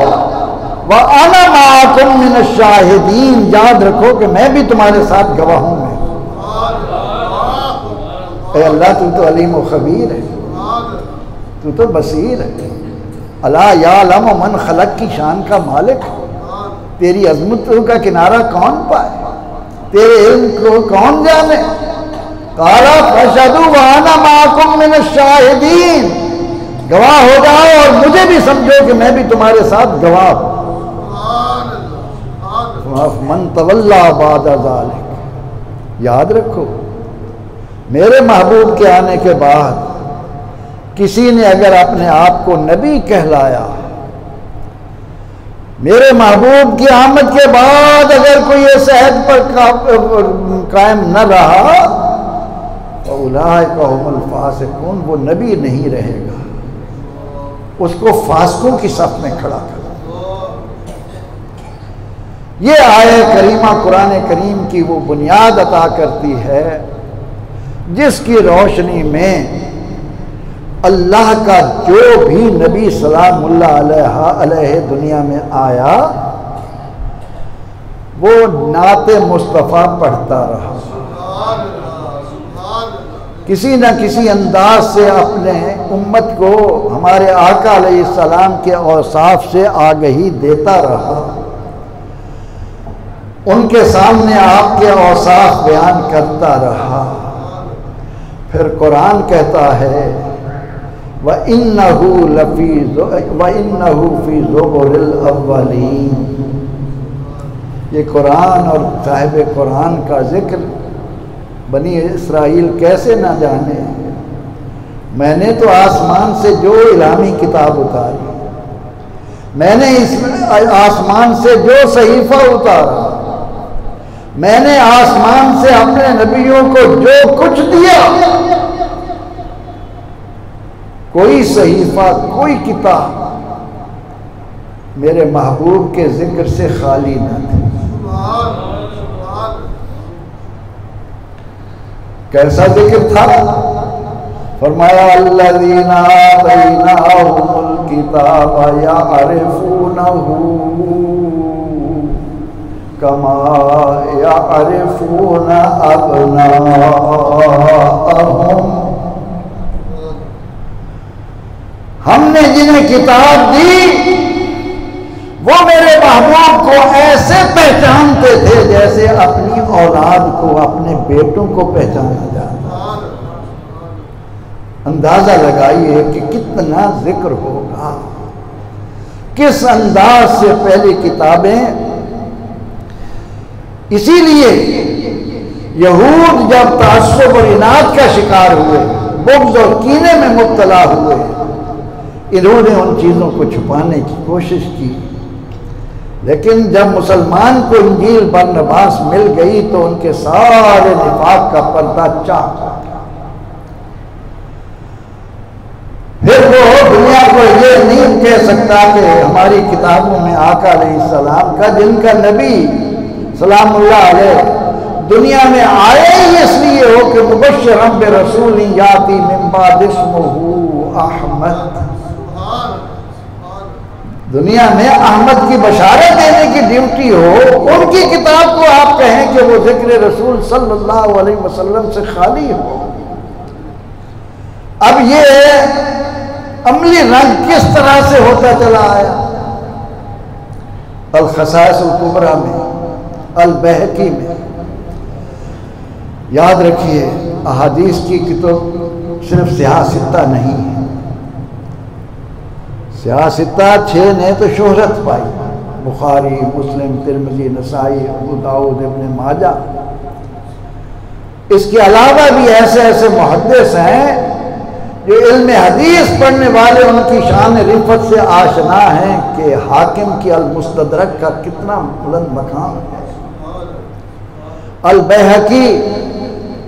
व अना माकुम मिन शाहिदीन, याद रखो कि मैं भी तुम्हारे साथ गवाहों में। ए अल्लाह तू तो अलीम व खबीर है, तू तो बसीर है। अला यालम मन खलक की शान का मालिक है, तेरी अजमतों का किनारा कौन पाए, तेरे इल्म को कौन जाने। काला फशहदू व अना माकुम मिन शाहिदीन, गवाह हो जाओ और मुझे भी समझो कि मैं भी तुम्हारे साथ गवाह हूं। मन तवल्ला बाद ज़ालिक, याद रखो मेरे महबूब के आने के बाद किसी ने अगर अपने आप को नबी कहलाया, मेरे महबूब की आमद के बाद अगर कोई इस अहद पर कायम न रहा, तो उलाइका हुमुल फासिकून, वो नबी नहीं रहेगा, उसको फासिकों की सफ में खड़ा कर। ये आयत करीमा कुरान करीम की वो बुनियाद अता करती है जिसकी रोशनी में अल्लाह का जो भी नबी सलामुल्लाह अलैहि दुनिया में आया वो नाते मुस्तफ़ा पढ़ता रहा, किसी न किसी अंदाज से अपने उम्मत को हमारे आका अलैहिस्सलाम के औसाफ से आगही देता रहा, उनके सामने आपके औसाफ बयान करता रहा। फिर कुरान कहता है व इन्नहु फी ज़ुबुरिल अव्वलीन, ये कुरान और साहिब कुरान का जिक्र बनी इस्राइल कैसे ना जाने। मैंने तो आसमान से जो इलामी किताब उतारी, मैंने इस आसमान से जो सहीफा उतारा, मैंने आसमान से अपने नबियों को जो कुछ दिया, कोई सहीफा कोई किताब मेरे महबूब के जिक्र से खाली न थी। कैसा जिक्र था? फरमाया अल्लज़ीना आतैनाहुमुल किताब यअरिफूनहु कमा यअरिफून अबनाअहुम, हमने जिन्हें किताब दी वो मेरे महबूब को ऐसे पहचानते थे जैसे अपनी औलाद को, अपने बेटों को पहचाना जाता। अंदाजा लगाइए कि कितना जिक्र होगा, किस अंदाज से पहली किताबें। इसीलिए यहूद जब तासुब और इनाद का शिकार हुए, बुग़्ज़ और कीने में मुब्तला हुए, इन्होंने उन चीज़ों को छुपाने की कोशिश की। लेकिन जब मुसलमान को इंजील बरनबास मिल गई तो उनके सारे निफाक का पर्दा चाक। फिर वो दुनिया को ये नहीं कह सकता कि हमारी किताबों में आका अलैहिस्सलाम का, जिनका नबी सलामुल्लाह अलैह दुनिया में आए ही इसलिए हो कि मुबश्शिरन बिरसूल याती मिन बाद इस्मुहु अहमद, दुनिया में अहमद की बशारत देने की ड्यूटी हो, उनकी किताब को आप कहें कि वो जिक्र रसूल सल्लल्लाहु अलैहि वसल्लम से खाली हो। अब ये अमली रंग किस तरह से होता चला आया? अल खसाइस अल कुबरा में, अल बहकी में, याद रखिए अहादीस की कि तो सिर्फ सियासता नहीं है, सियासता 6 ने तो शोहरत पाई, बुखारी, मुस्लिम, तिरमिज़ी, नसाई, अबू दाऊद, इब्न माजा। इसके अलावा भी ऐसे ऐसे मुहद्दिस हैं जो इल्म हदीस पढ़ने वाले उनकी शान रिफत से आशना हैं कि हाकिम की अल मुस्तदरक का कितना बुलंद मकाम है, अल बैहकी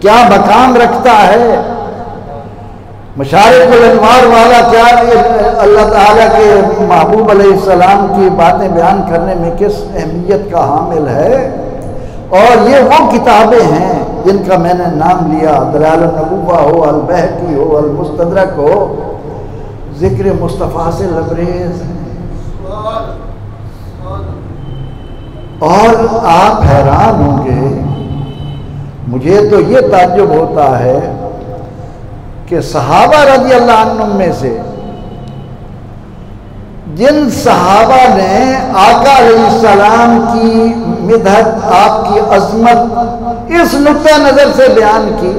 क्या मकाम रखता है, मशारिकुल अनवार वाला क्या अल्लाह ताला के महबूब अलैहिस्सलाम की बातें बयान करने में किस अहमियत का हामिल है। और ये वो किताबें हैं जिनका मैंने नाम लिया, दलाइल नबुव्वा हो, अल बहकी हो, अल मुस्तदरक हो, जिक्र मुस्तफ़ा से लबरेज है। और आप हैरान होंगे, मुझे तो ये ताज्जुब होता है कि सहाबा रज़ी अल्लाह अन्हुम में से जिन सहाबा ने आका अलैहिस्सलाम की मिदहत, आपकी अज़मत इस नुक्ता नज़र से बयान की,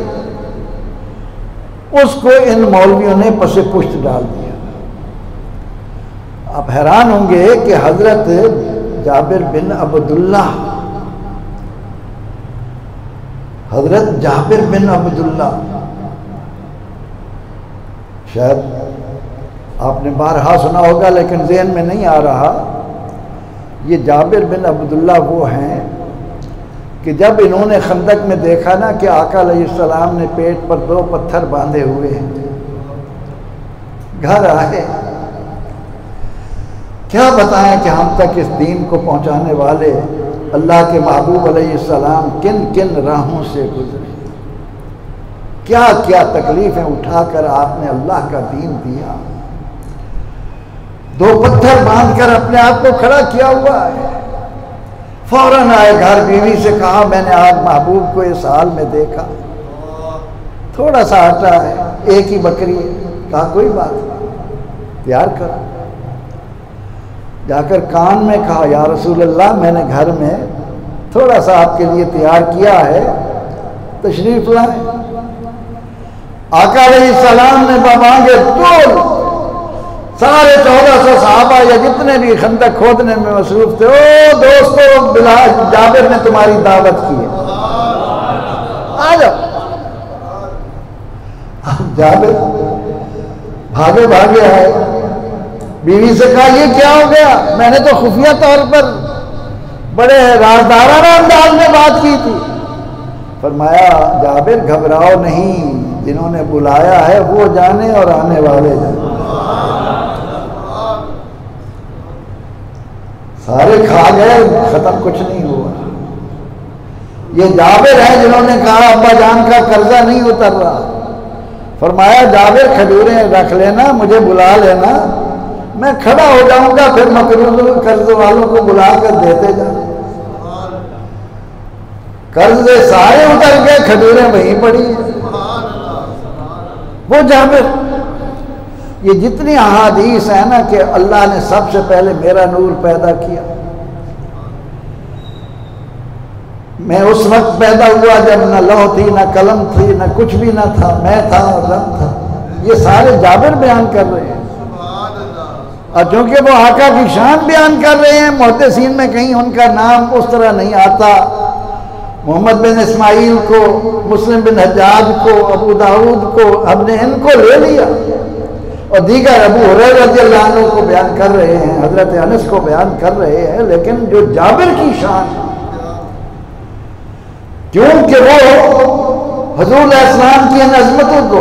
उसको इन मौलवियों ने पसे पुष्ट डाल दिया। आप हैरान होंगे कि हजरत जाबिर बिन अब्दुल्ला, हजरत जाबिर बिन अब्दुल्ला, शायद आपने बारहा सुना होगा लेकिन ज़हन में नहीं आ रहा, ये जाबिर बिन अब्दुल्ला वो हैं कि जब इन्होंने खंदक में देखा ना कि आका अलैहिस्सलाम ने पेट पर 2 पत्थर बांधे हुए हैं, घर आए, क्या बताएं कि हम तक इस दीन को पहुंचाने वाले अल्लाह के महबूब अलैहिस्सलाम किन किन राहों से गुजरे, क्या क्या तकलीफें उठाकर आपने अल्लाह का दीन दिया। 2 पत्थर बांधकर अपने आप को खड़ा किया हुआ है। फौरन आए घर, बीवी से कहा मैंने आज महबूब को इस हाल में देखा, थोड़ा सा हटा है, एक ही बकरी है। कहा कोई बात नहीं, तैयार करो। जाकर कान में कहा या रसूल अल्लाह, मैंने घर में थोड़ा सा आपके लिए तैयार किया है, तशरीफ लाए। आका अलैहिस्सलाम ने मांगे तोल, सारे 1400 सहाबा या जितने भी खंदक खोदने में मसरूफ थे, ओ दोस्तों, बिलाल जाबिर ने तुम्हारी दावत की है, आ जाओ। जाबिर भागे भागे आए, बीवी से कहा ये क्या हो गया? मैंने तो खुफिया तौर पर बड़े राजदाराना अंदाज में बात की थी। फरमाया जाबिर घबराओ नहीं, जिन्होंने बुलाया है वो जाने और आने वाले जाने। सारे खा गए, खत्म, कुछ नहीं हुआ। ये जाबिर है जिन्होंने कहा अब्बा जान का कर्जा नहीं उतर रहा। फरमाया जाबिर खजूरें रख लेना, मुझे बुला लेना, मैं खड़ा हो जाऊंगा, फिर मकरूज कर्ज वालों को बुलाकर देते जाना। कर्ज सारे उतर गए, खजूरें वहीं पड़ी है। वो जाबिर ये जितनी अहादीस है ना कि अल्लाह ने सबसे पहले मेरा नूर पैदा किया, मैं उस वक्त पैदा हुआ जब न लौह थी, न कलम थी, न कुछ भी न था, मैं था और रब था, ये सारे जाबिर बयान कर रहे हैं। और चूंकि वो आका की शान बयान कर रहे हैं, मुहद्दिसीन में कहीं उनका नाम उस तरह नहीं आता। मोहम्मद बिन इस्माइल को, मुस्लिम बिन हज्जाज को, अबू दाऊद को, हमने इनको ले लिया और दीगर अबू हुरैरा रज़ियल्लाहु अन्हु को बयान कर रहे हैं, हजरत अनस को बयान कर रहे हैं। लेकिन जो जाबिर की शान, क्योंकि वो हुजूर अलैहिस्सलाम की इन अज़मतों को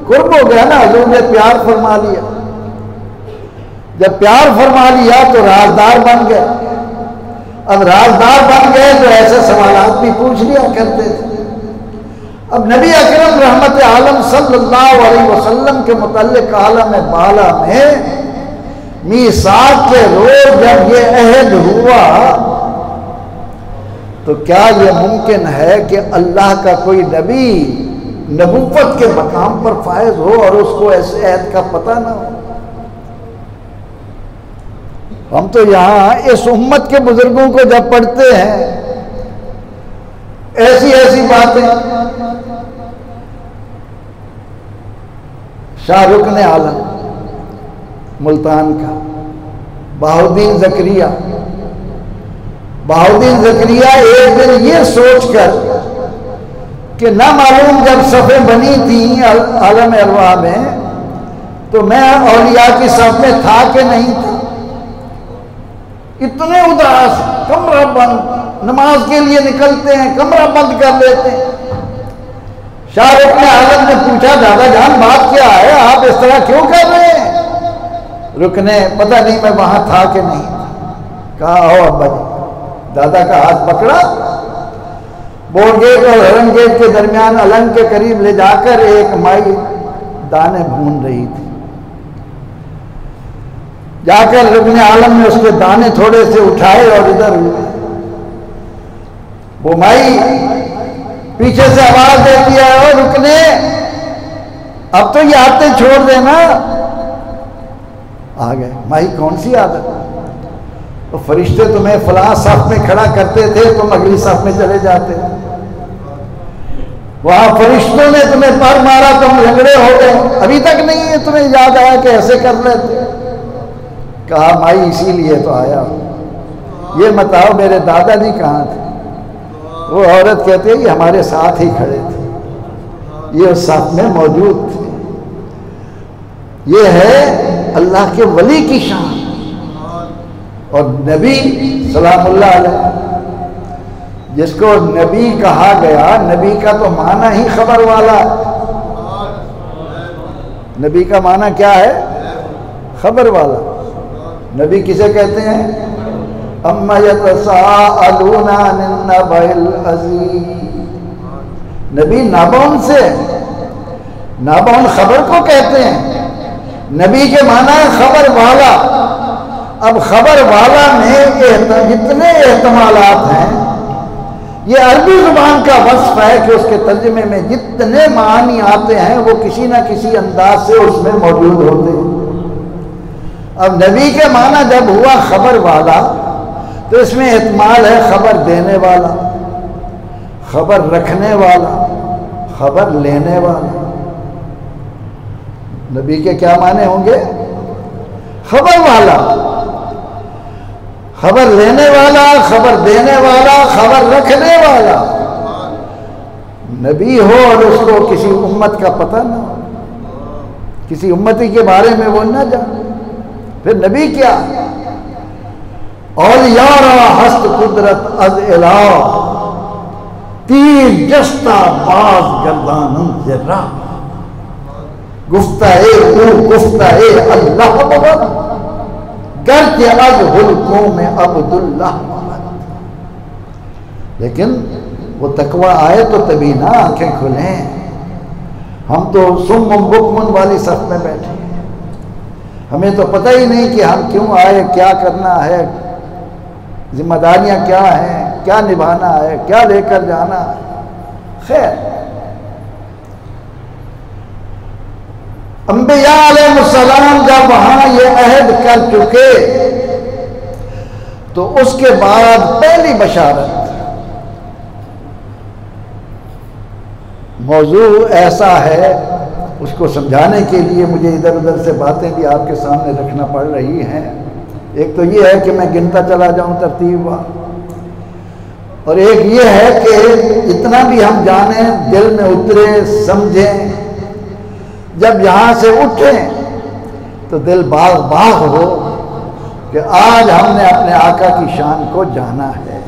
कुर्ब हो गया ना, हुजूर ने प्यार फरमा लिया। जब प्यार फरमा लिया तो राजदार बन गए। अब राजदार बन गए तो ऐसे सवालात भी पूछ लिया करते थे। अब नबी अकरम रहमत आलम सल्लल्लाहु अलैहि वसल्लम के मुतल्लिक आलम बाला में मीसाक के रोज जब ये अहद हुआ तो क्या ये मुमकिन है कि अल्लाह का कोई नबी नबुव्वत के मकाम पर फायज हो और उसको ऐसे अहद का पता ना हो? हम तो यहाँ इस उम्मत के बुजुर्गों को जब पढ़ते हैं ऐसी ऐसी बातें, शाहरुख ने आलम मुल्तान का, बहाउद्दीन ज़करिया एक दिन ये सोचकर कि ना मालूम जब सफ़ें बनी थी आलम अरवा में तो मैं औलिया की सफ़ में था कि नहीं था, इतने उदास, कमरा बंद, नमाज के लिए निकलते हैं कमरा बंद कर लेते हैं। शाहरुख ने आलम ने पूछा, दादा जान बात क्या है, आप इस तरह क्यों कर रहे हैं? रुक ने पता नहीं मैं वहां था कि नहीं था। कहा आओ अब्बा जी। दादा का हाथ पकड़ा, बोर्ड गेट और हरम गेट के दरमियान अलंग के करीब ले जाकर एक माई दाने भून रही थी। जाकर रुकने आलम ने उसके दाने थोड़े से उठाए और इधर हुए। वो माई पीछे से आवाज देती है, और रुकने, अब तो ये आदतें छोड़ देना। आ गए। माई कौन सी आदत? तो फरिश्ते तुम्हें फलां सफ में खड़ा करते थे, तुम अगली सफ में चले जाते, वहां फरिश्तों ने तुम्हें पर मारा, तुम लंगड़े हो गए, अभी तक नहीं है तुम्हें याद आया कि ऐसे कर लेते? कहा माई इसीलिए तो आया। ये बताओ मेरे दादाजी कहाँ थे? वो औरत कहती है ये हमारे साथ ही खड़े थे, ये उस साथ में मौजूद थे। ये है अल्लाह के वली की शान। और नबी सलामुल्लाह अलैह, जिसको नबी कहा गया, नबी का तो माना ही खबर वाला है। नबी का माना क्या है? खबर वाला। नबी किसे कहते हैं? अम्मा यतसाअलूना अनिन नबइल अज़ीम। नबी नाबौन से, नाबौन खबर को कहते हैं। नबी के माना है खबर वाला। अब खबर वाला में जितने एहतमालात हैं, ये अरबी जुबान का वस्फ है कि उसके तर्जुमे में जितने मानी आते हैं वो किसी ना किसी अंदाज से उसमें मौजूद होते हैं। अब नबी के माना जब हुआ खबर वाला, तो इसमें एहतमाल है खबर देने वाला, खबर रखने वाला, खबर लेने वाला। नबी के क्या माने होंगे? खबर वाला, खबर लेने वाला, खबर देने वाला, खबर रखने वाला। नबी हो और उसको किसी उम्मत का पता ना हो, किसी उम्मती के बारे में वो ना जाने, फिर नबी क्या? औलिया हस्त कुदरत अज इला, तीर जस्ता बाज गर्दानन जर्रा, गुफ्ता-ए गुफ्ता-ए अल्लाह बहुत, गर्ज अज हुल्कों में अब्दुल्लाह मोहम्मद। लेकिन वो तकवा आए तो तभी ना आंखें खुलें। हम तो सुम्मुम बुकमुन वाली सफ में बैठे हैं, हमें तो पता ही नहीं कि हम क्यों आए, क्या करना है, जिम्मेदारियां क्या हैं, क्या निभाना है, क्या लेकर जाना है। खैर, अंबिया अलैहिस्सलाम जब वहां ये अहद कर चुके तो उसके बाद पहली बशारत, मौजू ऐसा है, उसको समझाने के लिए मुझे इधर उधर से बातें भी आपके सामने रखना पड़ रही हैं। एक तो ये है कि मैं गिनता चला जाऊं तरतीब, और एक ये है कि जितना भी हम जाने, दिल में उतरे, समझें, जब यहाँ से उठें तो दिल बाग बाग हो कि आज हमने अपने आका की शान को जाना है।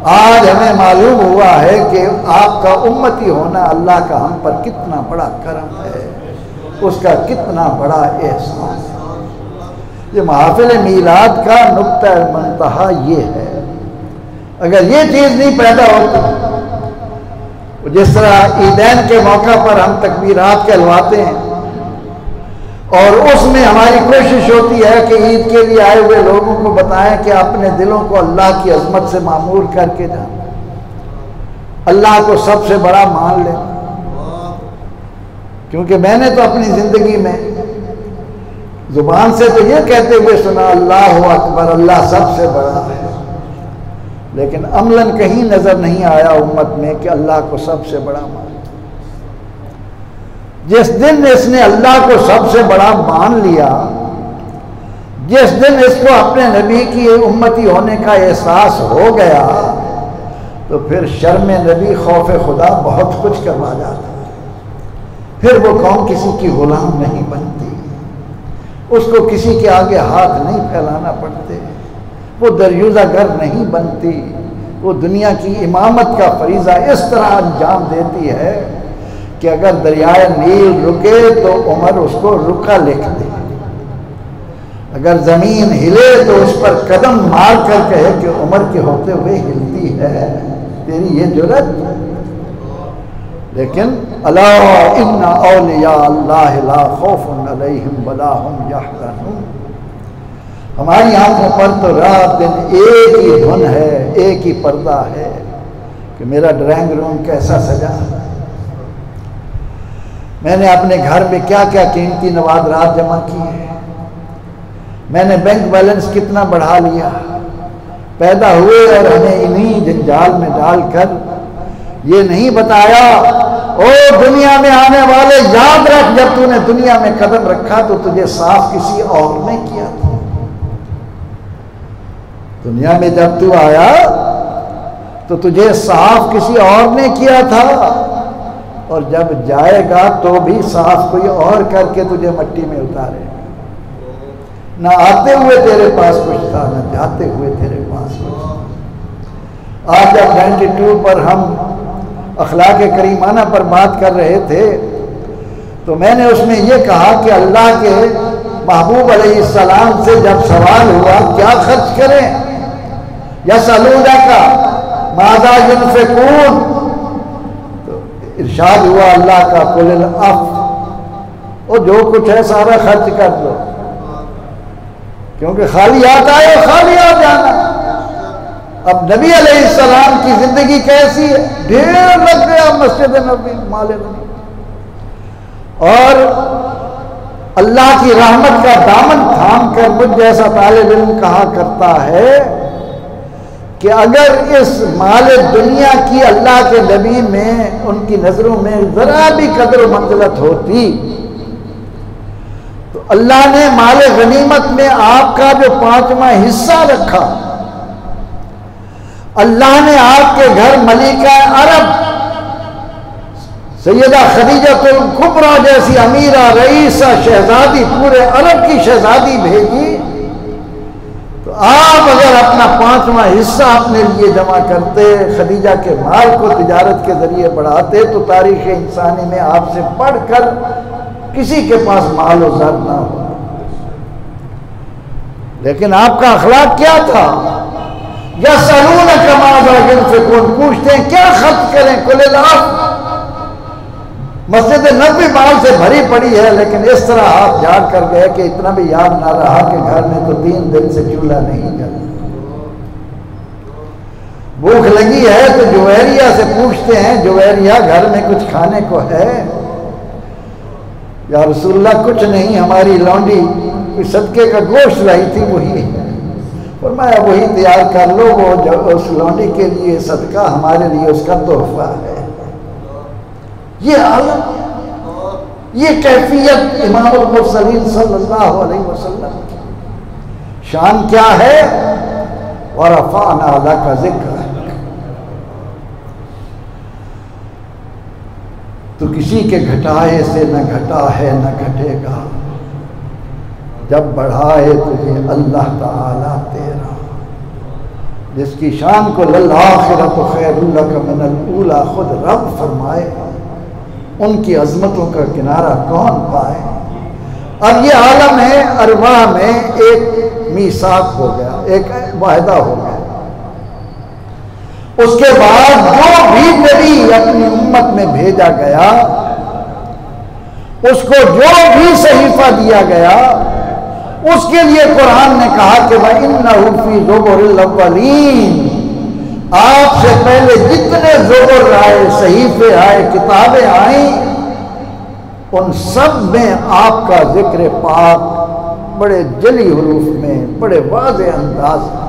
आज हमें मालूम हुआ है कि आपका उम्मती होना अल्लाह का हम पर कितना बड़ा करम है, उसका कितना बड़ा एहसान है। ये महफिल मीलाद का नुक्ता मुंतहा ये है। अगर ये चीज़ नहीं पैदा होती, जिस तरह ईदैन के मौका पर हम तकबीरात कहलवाते हैं और उसमें हमारी कोशिश होती है कि ईद के लिए आए हुए लोगों को बताएं कि अपने दिलों को अल्लाह की अजमत से मामूर करके जाएं, अल्लाह को सबसे बड़ा मान लें। क्योंकि मैंने तो अपनी ज़िंदगी में ज़ुबान से तो ये कहते हुए सुना अल्लाह अकबर, अल्लाह सबसे बड़ा है, लेकिन अमलन कहीं नज़र नहीं आया उम्मत में कि अल्लाह को सबसे बड़ा मान। जिस दिन इसने अल्लाह को सबसे बड़ा मान लिया, जिस दिन इसको अपने नबी की उम्मती होने का एहसास हो गया, तो फिर शर्म नबी खौफ खुदा बहुत कुछ करवा जाता। फिर वो कौम किसी की गुलाम नहीं बनती, उसको किसी के आगे हाथ नहीं फैलाना पड़ते, वो दरयुज़ा गर नहीं बनती, वो दुनिया की इमामत का फरीज़ा इस तरह अंजाम देती है कि अगर दरियाए नील रुके तो उमर उसको रुका लिख दे, अगर ज़मीन हिले तो उस पर कदम मार कर कहे कि उमर के होते हुए हिलती है, तेरी ये जुर्रत। लेकिन अला इन्ना औलिया अल्लाह ला खौफुन अलैहिम वला हुम यहज़नून, हमारी आंखों पर तो रात दिन एक ही धुन है, एक ही पर्दा है कि मेरा ड्राइंग रूम कैसा सजा है, मैंने अपने घर में क्या क्या कीमती नवादरात जमा किए, मैंने बैंक बैलेंस कितना बढ़ा लिया। पैदा हुए और हमें इन्हीं जंजाल में डालकर ये नहीं बताया, ओ दुनिया में आने वाले याद रख, जब तूने दुनिया में कदम रखा तो तुझे साफ किसी और ने किया था। दुनिया में जब तू आया तो तुझे साफ किसी और ने किया था, और जब जाएगा तो भी साफ कोई और करके तुझे मट्टी में उतारे। ना आते हुए तेरे पास कुछ था, ना जाते हुए तेरे पास कुछ था। आज जब 92 पर हम अखलाक करीमाना पर बात कर रहे थे तो मैंने उसमें ये कहा कि अल्लाह के महबूब अलैहिस्सलाम से जब सवाल हुआ क्या खर्च करें, यसअलूनका माज़ा युनफ़िक़ून, तो इरशाद हुआ अल्लाह का कुल अफ़, और जो कुछ है सारा खर्च कर दो, क्योंकि खाली हाथ आए खाली हाथ जाना। अब नबी अलैहिस्सलाम की जिंदगी कैसी है, ढेर लग गया मस्जिद नबी माले नबी, और अल्लाह की रहमत का दामन थाम कर मुझ जैसा तालिब इल्म कहा करता है कि अगर इस माल दुनिया की अल्लाह के नबी में उनकी नजरों में जरा भी कदर मंजिलत होती तो अल्लाह ने माल गनीमत में आपका जो 5वां हिस्सा रखा, अल्लाह ने आपके घर मलिका अरब सैयदा खदीजतुल कुबरा जैसी अमीरा रईसा शहजादी, पूरे अरब की शहजादी भेजी, तो आप अगर अपना 5वां हिस्सा अपने लिए जमा करते, खदीजा के माल को तिजारत के जरिए बढ़ाते, तो तारीख इंसानी में आपसे बढ़कर किसी के पास माल और ज़र ना हो। लेकिन आपका अखलाक क्या था, यसअलूनका माज़ा युनफ़िक़ून, पूछते हैं क्या खर्च करें, कुल अफ़। मस्जिद नबी माल से भरी पड़ी है, लेकिन इस तरह हाथ झाड़ कर गए कि इतना भी याद ना रहा कि घर में तो 3 दिन से चूल्हा नहीं जला। भूख लगी है तो जुवैरिया से पूछते हैं, जुवैरिया घर में कुछ खाने को है? या रसूलुल्लाह कुछ नहीं, हमारी लौंडी कोई सदके का गोश्त लाई थी, वही है। फरमाया वही तैयार कर लो, वो जो उस लौंडी के लिए सदका, हमारे लिए उसका तोहफा है। ये आलम, ये कैफियत इमामुल मुरसलीन सल्लल्लाहु अलैहि वसल्लम की शान क्या है? वरफ़अना लका ज़िक्रक। तो किसी के घटाए से न घटा है न घटेगा, जब बढ़ाए तुझे अल्लाह ताला तेरा। जिसकी शान को लल-आखिरतु खैरुल लका मिनल ऊला खुद रब फरमाए, उनकी अजमतों का किनारा कौन पाए। अब ये आलम है, अरवाह में एक मीसाक हो गया, एक वायदा हो गया। उसके बाद जो भी नबी अपनी उम्मत में भेजा गया, उसको जो भी सहीफा दिया गया, उसके लिए कुरान ने कहा कि वह इन्नहु फी ज़ुबुरिल अव्वलीन, आपसे पहले जितने ज़ुबुर आए, सहीफे आए, किताबें आई, उन सब में आपका जिक्र पाक बड़े जली हुरूफ में, बड़े वाज़े अंदाज में।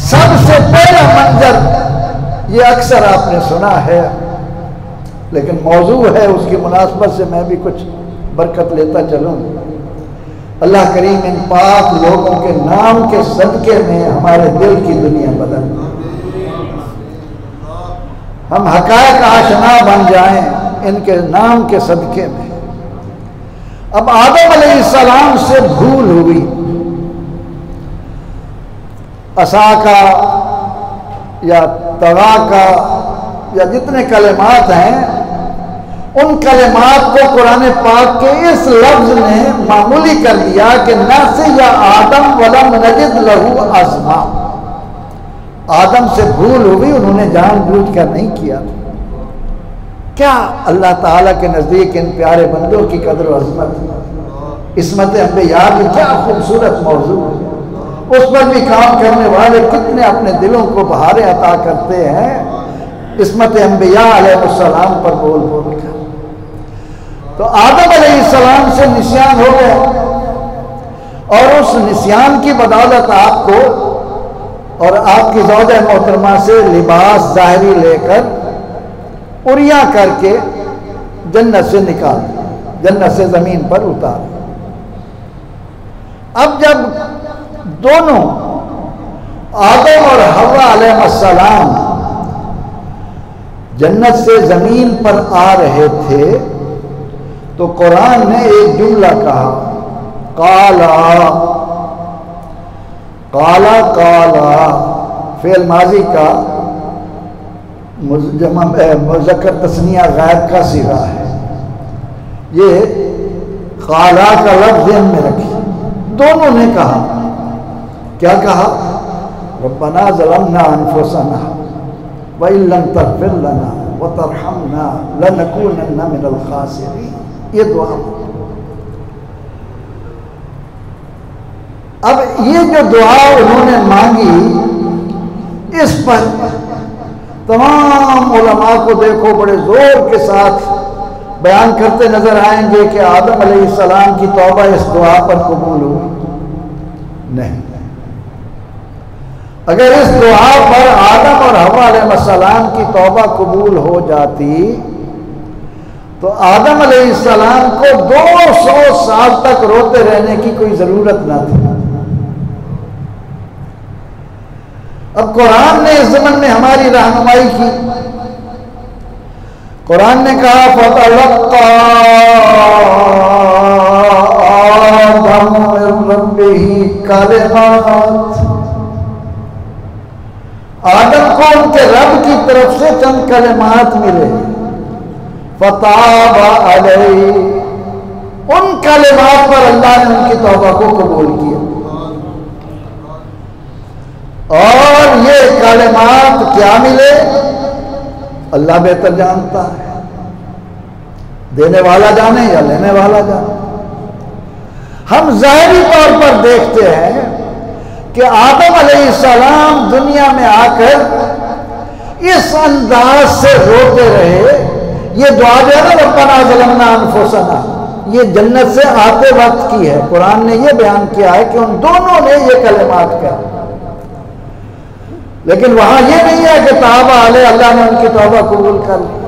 सबसे पहला मंजर ये अक्सर आपने सुना है, लेकिन मौजू है, उसकी मुनासबत से मैं भी कुछ बरकत लेता चलूँ। अल्लाह करीम इन पाक लोगों के नाम के सदके में हमारे दिल की दुनिया बदल, हम हकायक आशना बन जाएं इनके नाम के सदके में। अब आदम अलैहिस्सलाम से भूल हुई, असा का या तवा का या जितने कलिमात हैं, उन कलिमात को कुरान पाक के इस लफ्ज ने मामूली कर दिया कि नसिया आदम वलम नजिद लहू अज़मा। आदम से भूल हुई, उन्होंने जानबूझ कर नहीं किया। क्या अल्लाह ताला के नज़दीक इन प्यारे बंदों की कदर व अज़मत, इस्मत अंबिया की क्या खूबसूरत मौजू है। उस पर भी काम करने वाले कितने अपने दिलों को बहारें अता करते हैं इस्मत अंबिया अलैहिस्सलाम पर बोल बोल कर। तो आदम अलैहिस्सलाम से निस्यान हो गया, और उस निस्यान की बदौलत आपको और आपकी ज़ौजा मोहतरमा से लिबास ज़ाहिरी लेकर उरिया करके जन्नत से निकाल, जन्नत से ज़मीन पर उतार। अब जब दोनों आदम और हव्वा अलैहिस्सलाम जन्नत से ज़मीन पर आ रहे थे, तो कुरान ने एक जुमला कहा, काला काला काला, फेल माजी का मुज़क्कर तस्निया गैर का सिगा है। ये काला का लफ्ज़ ज़हन में रखिए। दोनों ने कहा, क्या कहा? रब्बना ज़लमना अनफुसना व इन लम तग़फिर लना व तरहमना लनकूनन्ना मिनल खासिरीन। ये दुआ। अब ये जो दुआ उन्होंने मांगी, इस पर तमाम उलमा को देखो बड़े जोर के साथ बयान करते नजर आएंगे कि आदम अलैहिस्सलाम की तौबा इस दुआ पर कबूल हुई नहीं। अगर इस दुआ पर आदम और हव्वा अलैहिस्सलाम की तौबा कबूल हो जाती, तो आदम अलैहिस्सलाम को 200 साल तक रोते रहने की कोई जरूरत ना थी। अब कुरान ने इस ज़मन में हमारी रहनुमाई की। कुरान ने कहा फतलक्का आदम मिन रब्बिही कलिमात, आदम को उनके रब की तरफ से चंद कलिमात मिले। फताबा अलैहि, उन कलिमात पर अल्लाह ने उनकी तौबा को कबूल किया। और ये कलिमात क्या मिले, अल्लाह बेहतर जानता है। देने वाला जाने या लेने वाला जाने। हम ज़ाहिरी तौर पर देखते हैं कि आदम अलैहिस्सलाम दुनिया में आकर इस अंदाज से रोते रहे ये दुआ जो है ना, रब्बना ज़लमना अनफुसना, ये जन्नत से आते वक्त की है। कुरान ने ये बयान किया है कि उन दोनों ने ये कलिमात कहा, लेकिन वहां ये नहीं है कि तौबा अलैह, अल्लाह ने उनकी तौबा कबूल कर ली।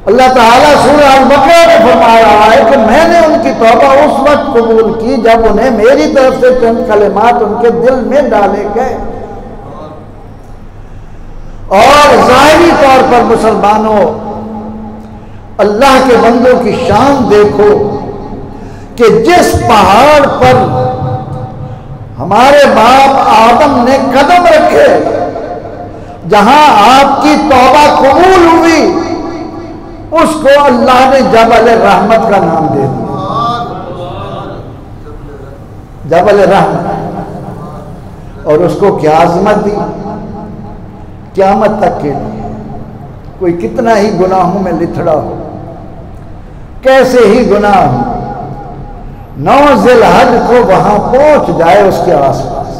अल्लाह ताला सूरह अल-बकरा में फरमाया है कि मैंने उनकी तौबा उस वक्त कबूल की जब उन्हें मेरी तरफ से चंद कलिमात उनके दिल में डाले गए। और ज़ाहिरी तौर पर मुसलमानों, अल्लाह के बंदों की शान देखो कि जिस पहाड़ पर हमारे बाप आदम ने कदम रखे, जहां आपकी तौबा कबूल हुई, उसको अल्लाह ने जबल रहमत का नाम दे दिया, जबल रहमत। और उसको क्या आजमत दी, क़यामत तक के लिए कोई कितना ही गुनाहों में लिथड़ा हो, कैसे ही गुनाह हो, 9 ज़िलहज को वहां पहुंच जाए उसके आसपास,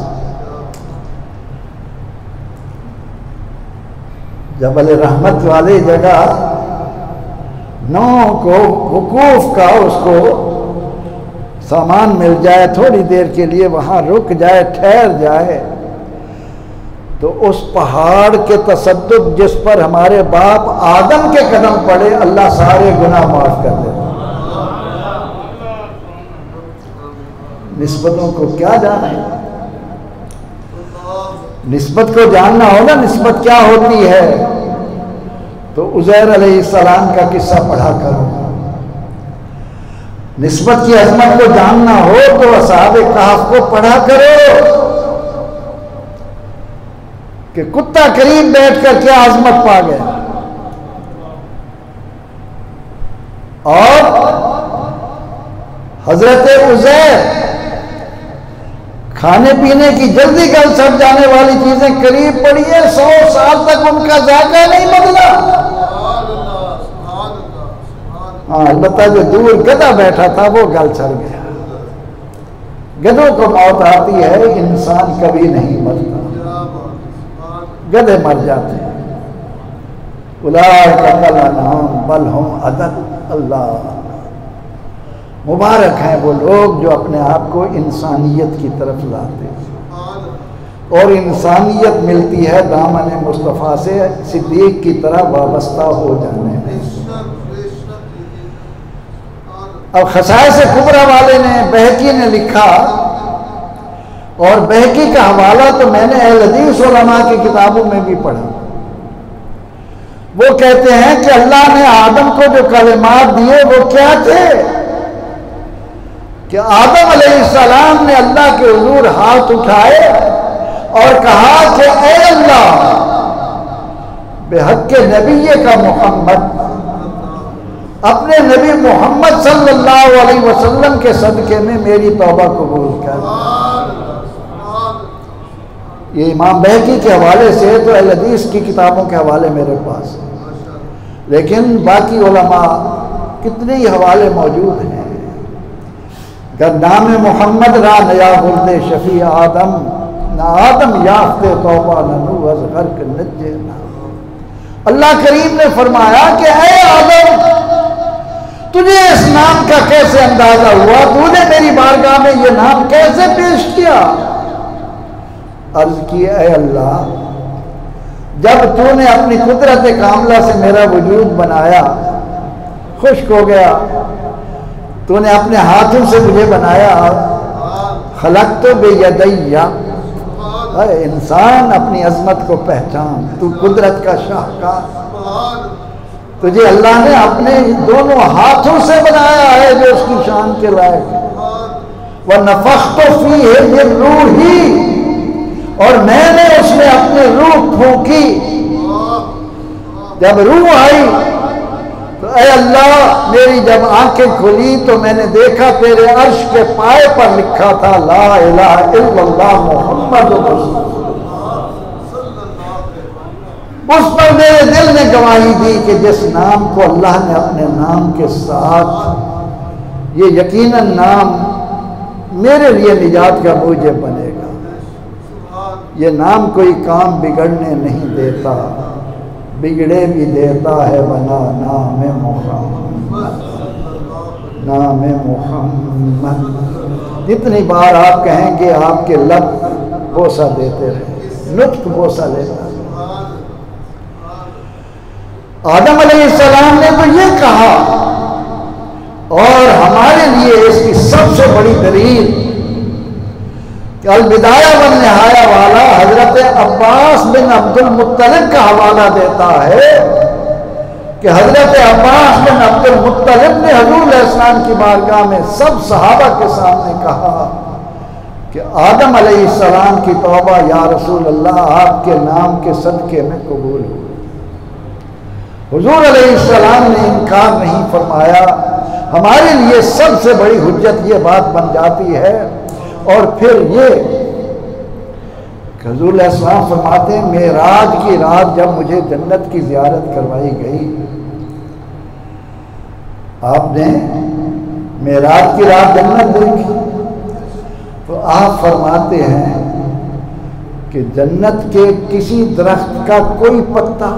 जबल रहमत वाली जगह 9 को वकूफ का उसको सामान मिल जाए, थोड़ी देर के लिए वहां रुक जाए, ठहर जाए, तो उस पहाड़ के तसद्दुक जिस पर हमारे बाप आदम के कदम पड़े, अल्लाह सारे गुनाह माफ कर दे। निस्बतों को क्या जाने, निस्बत को जानना हो ना, निस्बत क्या होती है, तो उज़ैर अलैहिस्सलाम का किस्सा पढ़ा करो। निस्बत की अजमत को जानना हो तो असहाबे कहफ को पढ़ा करो कि कुत्ता करीब बैठकर क्या अजमत पा गया। और हजरत उज़ैर खाने पीने की जल्दी गल सड़ जाने वाली चीजें करीब पड़ी है, 100 साल तक उनका जायका नहीं बदला। हाँ, अलबत्ता जो दूर गधा बैठा था वो गल सड़ गया। गधों को मौत आती है, इंसान कभी नहीं मरता, गधे मर जाते हैं। उलाइका कल अनआम बल हुम अदल। अल्लाह, मुबारक हैं वो लोग जो अपने आप को इंसानियत की तरफ लाते हैं, और इंसानियत मिलती है दामन मुस्तफ़ा से सिद्दीक की तरह वाबस्ता हो जाने में। अब खसाइस कुबरा वाले ने, बहकी ने लिखा, और बहकी का हवाला तो मैंने अहल हदीस उलमा की किताबों में भी पढ़ा। वो कहते हैं कि अल्लाह ने आदम को जो कलिमात दिए वो क्या थे कि आदम अलैहिस्सलाम ने अल्लाह के हुजूर हाथ उठाए और कहा कि ऐ अल्लाह, बेहक नबी का मोहम्मद, अपने नबी मोहम्मद सल्लल्लाहु अलैहि वसल्लम के सदके में मेरी तौबा कबूल कर। ये इमाम बहकी के हवाले से, तो अहल हदीस की किताबों के हवाले मेरे पास, लेकिन बाकी उलमा कितने ही हवाले मौजूद हैं। नाम मोहम्मद रा नया गुर्दे शफी आदम, ना आदम याफ्ते तौबा नू गर्क नज्जे ना। अल्लाह करीम ने फरमाया कि ऐ आदम, तुझे इस नाम का कैसे अंदाजा हुआ, तूने मेरी बारगाह में ये नाम कैसे पेश किया। अर्ज की, ऐ अल्लाह, जब तूने अपनी कुदरत कामला से मेरा वजूद बनाया, खुश्क हो गया, तूने अपने हाथों से मुझे बनाया, खलक़्तु बियदैया। इंसान अपनी अजमत को पहचान, तू कुदरत का शाहकार, तुझे अल्लाह ने अपने दोनों हाथों से बनाया है जो उसकी शान के लायक है। व नफ़ख़्तु फ़ीहि मिन रूही, और मैंने उसमें अपनी रूह फूंकी। जब रूह आई तो ऐ अल्लाह, मेरी जब आंखें खुली तो मैंने देखा तेरे अर्श के पाए पर लिखा था ला इलाहा इल्लल्लाह मुहम्मद रसूलुल्लाह। उस पर मेरे दिल ने गवाही दी कि जिस नाम को अल्लाह ने अपने नाम के साथ, ये यकीनन नाम मेरे लिए निजात का मूजब बनेगा। ये नाम कोई काम बिगड़ने नहीं देता, बिगड़े भी देता है बना नाम मोहम्मद, नाम मोहम्मद। जितनी बार आप कहेंगे आपके लब बोसा देते रहे, नुत्क बोसा लेता। आदम अलैहिस्सलाम ने तो ये कहा, और हमारे लिए इसकी सबसे बड़ी दलील अल-बिदाया वन निहाया वाला हजरत अब्बास बिन अब्दुल मुत्तलिब का हवाला देता है कि हजरत अब्बास बिन अब्दुल मुत्तलिब ने हुजूर अलैहिस्सलाम की बारगाह में सब सहाबा के सामने कहा कि आदम अलैहिस्सलाम की तौबा या रसूल अल्लाह आपके नाम के सदके में कबूल हो। हुजूर अलैहिस्सलाम ने इनकार नहीं फरमाया। हमारे लिए सबसे बड़ी हुज्जत ये बात बन जाती है। और फिर ये हुजूर अलैहिस्सलाम फरमाते हैं मेराज की रात जब मुझे जन्नत की ज़ियारत करवाई गई, आपने मेराज की रात जन्नत देखी, तो आप फरमाते हैं कि जन्नत के किसी दरख्त का कोई पत्ता,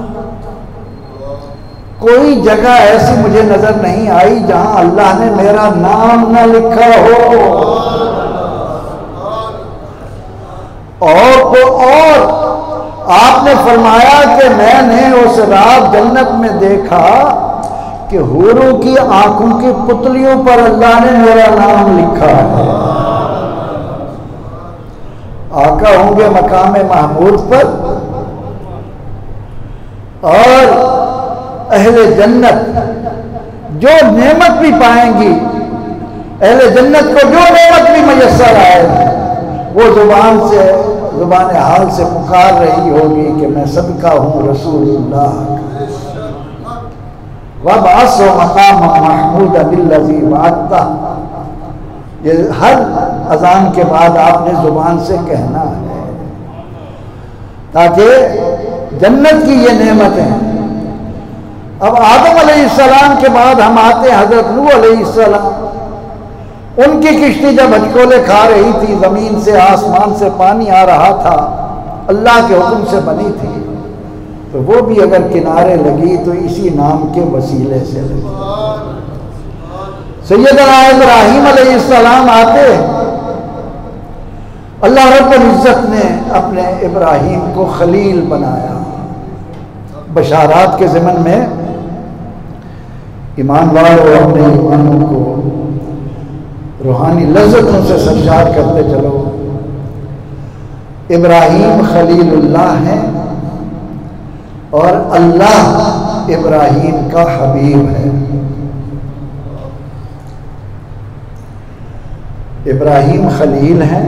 कोई जगह ऐसी मुझे नजर नहीं आई जहां अल्लाह ने मेरा नाम न लिखा हो। और आपने फरमाया कि मैंने उस रात जन्नत में देखा कि हूरों की आंखों की पुतलियों पर अल्लाह ने मेरा नाम लिखा है। आका होंगे मकाम महमूद पर, और अहले जन्नत जो नेमत भी पाएंगी, अहले जन्नत को जो नेमत भी मयस्सर आएगी, वो जुबान हाल से पुकार रही होगी कि मैं सदका हूँ रसूलुल्लाह। वबासो मकाम महमूद बिल्लज़ी वादा, ये हर अजान के बाद आपने जुबान से कहना है, ताकि जन्नत की ये नेमतें। अब आदम अलैहिस्सलाम के बाद हम आते हैं हजरत नूह अलैहिस्सलाम। उनकी किश्ती जब हचकोले खा रही थी, जमीन से आसमान से पानी आ रहा था, अल्लाह के हुक्म से बनी थी, तो वो भी अगर किनारे लगी तो इसी नाम के वसीले से लगी। सैयदना इब्राहीम अलैहिस्सलाम आते, अल्लाह रब्बुल इज्जत ने अपने इब्राहीम को खलील बनाया। बशारात के ज़मन में ईमान वालों अपने ईमानों को रूहानी लज्जतों से सरशार करते चलो। इब्राहीम खलीलुल्लाह है और अल्लाह इब्राहीम का हबीब है। इब्राहीम खलील है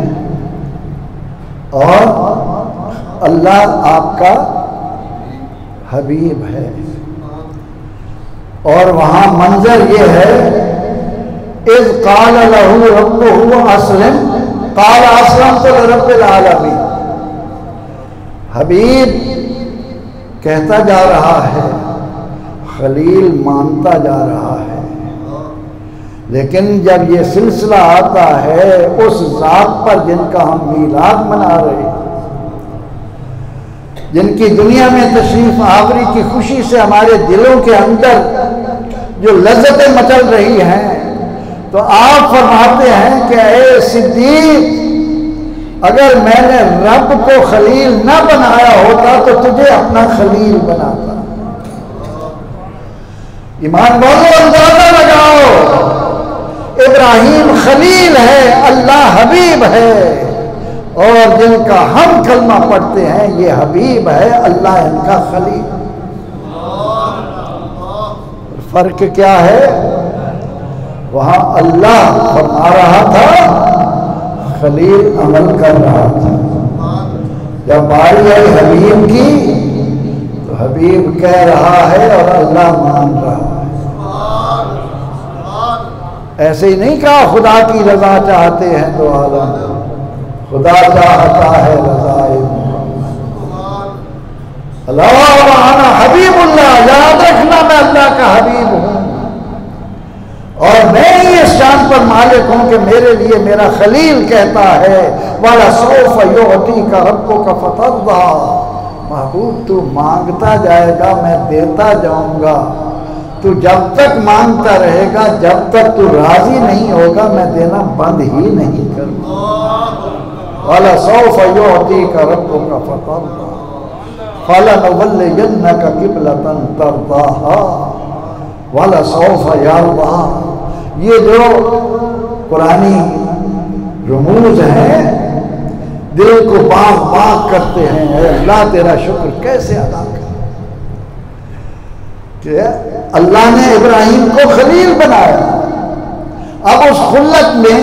और अल्लाह आपका हबीब है। और वहां मंजर ये है, इज़ क़ाल लहू रब्बुहु अस्लिम क़ाल अस्लमतु लिरब्बिल आलमीन। हबीब कहता जा रहा है, खलील मानता जा रहा है। लेकिन जब ये सिलसिला आता है उस ज़ात पर जिनका हम मीलाद मना रहे हैं, जिनकी दुनिया में तशरीफ आवरी की खुशी से हमारे दिलों के अंदर जो लज्जतें मचल रही हैं, तो आप फरमाते हैं कि ए सिद्दीक, अगर मैंने रब को खलील न बनाया होता तो तुझे अपना खलील बनाता। ईमान वालों, अंदाजा लगाओ, इब्राहीम खलील है, अल्लाह हबीब है, और जिनका हम कलमा पढ़ते हैं ये हबीब है, अल्लाह इनका खलील। फर्क क्या है? वहां अल्लाह फरमा रहा था, खलील अमल कर रहा था। जब बारी आई हबीब की तो हबीब कह रहा है और अल्लाह मान रहा है। ऐसे ही नहीं कहा खुदा की रजा चाहते हैं तो आलम, खुदा चाहता है रज़ाए मोहम्मद। अल्लाह हबीबुल्लाह, याद रखना मैं अल्लाह का हबीब हूँ और मैं ही इस शान पर मालिक हूँ कि मेरे लिए मेरा खलील कहता है वाला सौफ युअती का रब्बुका फतर्दा, महबूब तू मांगता जाएगा, मैं देता जाऊंगा, तू जब तक मांगता रहेगा, जब तक तू राजी नहीं होगा, मैं देना बंद ही नहीं करूंगा। वाला सौफ युअतीका रब्बुका फतरदा फलनुवल्लियन्नका क़िबलतन तरदाहा वाला सौफ यरदा। ये जो कुरानी रमूज हैं दिल को बाग बाग करते हैं। अल्लाह तेरा शुक्र कैसे अदा करें कि अल्लाह ने इब्राहिम को खलील बनाया। अब उस खुल्लत में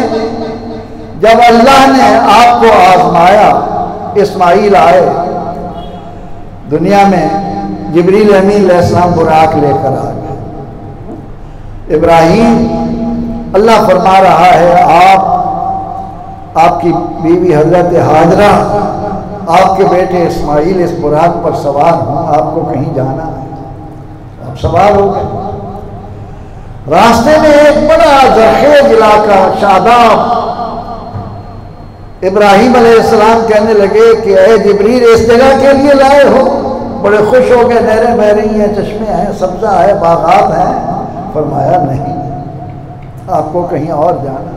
जब अल्लाह ने आपको आजमाया, इस्माइल आए दुनिया में, जिब्रील अमीन अलैहिस्सलाम बुराक लेकर आ गए। इब्राहिम, अल्लाह फरमा रहा है आपकी बीवी हजरत हाजरा, आपके बेटे इस्माइल इस बुराक पर सवार हों, आपको कहीं जाना है। आप सवार हो गए। रास्ते में एक बड़ा जरखेज इलाका, शादाब। इब्राहिम अलैहिस्सलाम कहने लगे कि ए जिब्रील, इस जगह के लिए लाए हो? बड़े खुश हो गए। नहरें बह रही हैं, चश्मे हैं, सब्जा है, बागात हैं। फरमाया नहीं, आपको कहीं और जाना।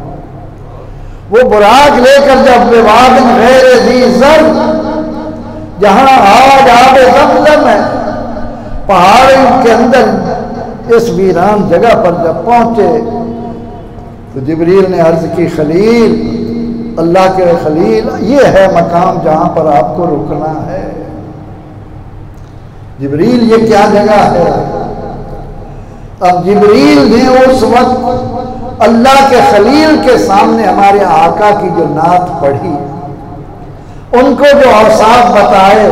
वो बुराक लेकर जब विवादिन गैर ज़ी ज़र, जहां आज आबे ज़मज़म है, पहाड़ों के अंदर इस वीरान जगह पर जब पहुंचे तो जिब्रील ने अर्ज की, खलील, अल्लाह के खलील, ये है मकाम जहां पर आपको रुकना है। जिब्रील, ये क्या जगह है? अब जिब्रील ने उस वक्त अल्लाह के खलील के सामने हमारे आका की जो नात पढ़ी, उनको जो औसाफ बताए।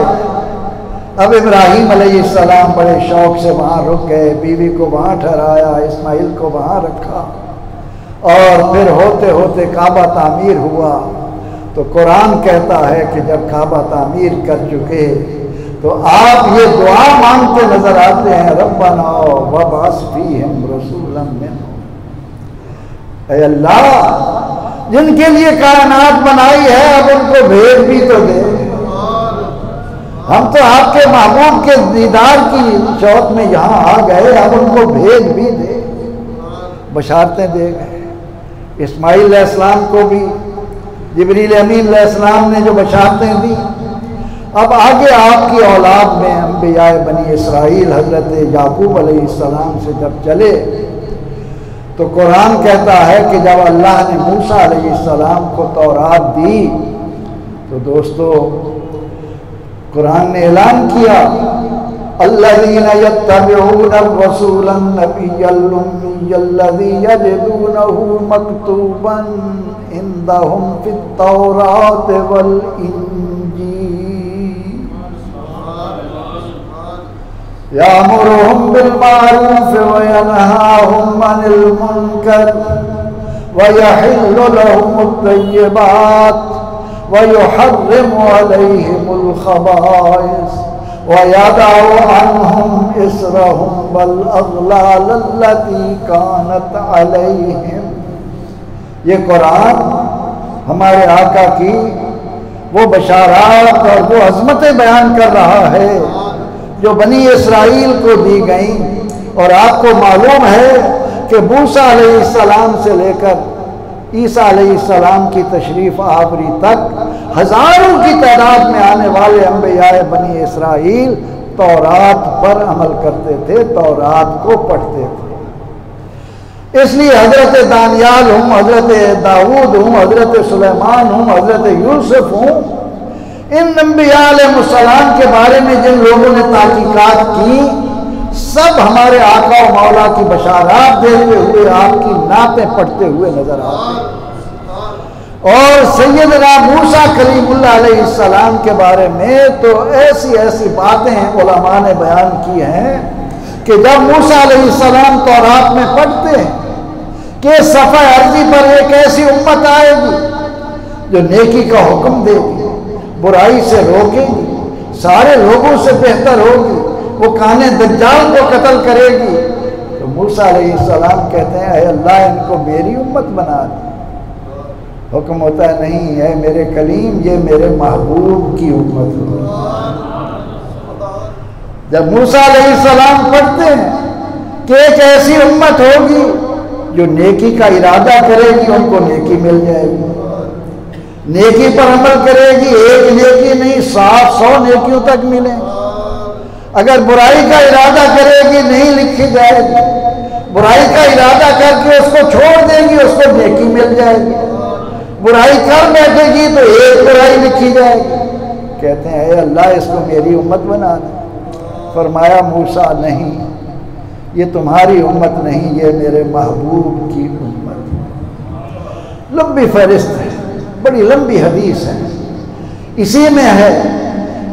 अब इब्राहिम अलैहिस्सलाम बड़े शौक से वहाँ रुक गए, बीवी को वहाँ ठहराया, इस्माइल को वहाँ रखा, और फिर होते होते काबा तामीर हुआ। तो कुरान कहता है कि जब काबा तामीर कर चुके तो आप ये दुआ मांगते नजर आते हैं, रब्बना वबअस फीहिम रसूलन मिनहुम। ऐ अल्लाह, जिनके लिए कायनात बनाई है, अब उनको भेज भी तो दे। हम तो आपके महबूब के दीदार की शौक में यहाँ आ गए, अब उनको भेज भी दे। बशारतें दे गए। इस्माइल अलैहिस्सलाम को भी जिब्रील अमीन अलैहिस्सलाम ने जो बशारतें दी, अब आगे आपकी औलाद में अंबियाए बनी इसराइल हजरत याकूब अलैहिस्सलाम से जब चले तो कुरान कहता है कि जब अल्लाह ने मूसा अलैहिस्सलाम को तौरात दी तो दोस्तों कुरान ने ऐलान किया, अल्लज़ीना यत्तबिऊना रसूलन नबिय्यल उम्मिय्यल्लज़ी यजिदूनहु मक्तूबन इंदहुम फित तौरात वल इंजील यामुरुहुम बिल मारूफ व यनहाहुम अनिल मुनकर व यहिल्लु लहुमुत तय्यिबात व युहर्रिमु अलैहिमुल खबाइस व यदअु अन्हुम इस्रहुम वल अग़लाल अल्लती कानत अलैहिम। ये कुरान हमारे आका की वो बशारात और वो अज़मतें बयान कर रहा है जो बनी इसराइल को दी गई। और आपको मालूम है कि मूसा अलैहिस्सलाम से लेकर ईसा अलैहिस्सलाम की तशरीफ़ आवरी तक हज़ारों की तादाद में आने वाले अंबियाए बनी इसराइल तौरात पर अमल करते थे, तौरात को पढ़ते थे। इसलिए हज़रत दानियाल हूँ, हज़रत दाऊद हूँ, हज़रत सुलेमान हूँ, हज़रत यूसुफ हूँ, इन अंबिया अलैहिस्सलाम के बारे में जिन लोगों ने तहकीकात की, सब हमारे आका और मौला की बशारात देते हुए आपकी नातें पढ़ते हुए नजर आते हैं। और सैयदना मूसा कलीमुल्लाह अलैहिस्सलाम के बारे में तो ऐसी ऐसी बातें उलमा ने बयान की हैं कि जब मूसा अलैहिस्सलाम तौरात में पढ़ते हैं कि सफ़ा अर्ज़ी पर एक ऐसी उम्मत आएगी जो नेकी का हुक्म देगी, बुराई से रोकेगी, सारे लोगों से बेहतर होगी, वो काने दज्जाल को कत्ल करेगी। तो मूसा अलैहिस्सलाम कहते हैं, ऐ अल्लाह, इनको मेरी उम्मत बना दे। हुक्म होता है, नहीं है मेरे कलीम, ये मेरे महबूब की उम्मत हो। जब मूसा अलैहिस्सलाम पढ़ते हैं कि एक ऐसी उम्मत होगी जो नेकी का इरादा करेगी, उनको नेकी मिल जाएगी, नेकी पर अमल करेगी, एक नेकी नहीं 700 नेकियों तक मिले। अगर बुराई का इरादा करेगी नहीं लिखी जाएगी, बुराई का इरादा करके उसको छोड़ देगी, उसको नेकी मिल जाएगी, बुराई कर बैठेगी तो एक बुराई लिखी जाएगी। कहते हैं ऐ अल्लाह इसको मेरी उम्मत बना दे। फरमाया मूसा नहीं, ये तुम्हारी उम्मत नहीं, ये मेरे महबूब की उम्मत। लंबी फहरिस्त है, बड़ी लंबी हदीस है। इसी में है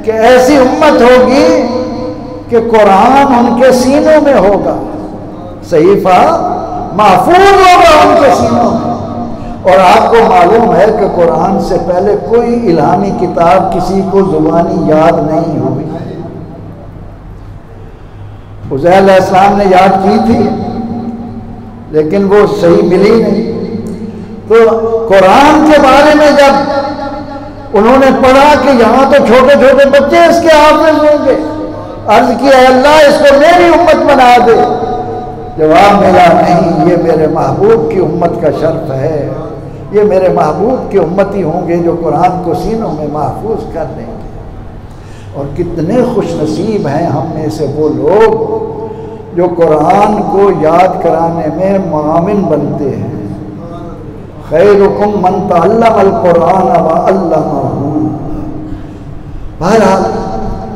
कि ऐसी उम्मत होगी कि कुरान उनके सीनों में होगा, सहीफा महफूज होगा उनके सीनों में। और आपको मालूम है कि कुरान से पहले कोई इल्हामी किताब किसी को जुबानी याद नहीं हुई। उज़ैर अलैहिस्सलाम ने याद की थी लेकिन वो सही मिली नहीं। तो कुरान के बारे में जब उन्होंने पढ़ा कि यहाँ तो छोटे छोटे बच्चे इसके हाफिज होंगे, अर्ज किया अल्लाह इसको मेरी उम्मत बना दे। जवाब मिला नहीं, ये मेरे महबूब की उम्मत का शर्फ है, ये मेरे महबूब के उम्मती होंगे जो कुरान को सीनों में महफूज कर देंगे। और कितने खुश नसीब हैं हम में से वो लोग जो कुरान को याद कराने में मामिन बनते हैं। खैरुकुम मन तअल्लमल कुरान व अल्लमहू। बहरहाल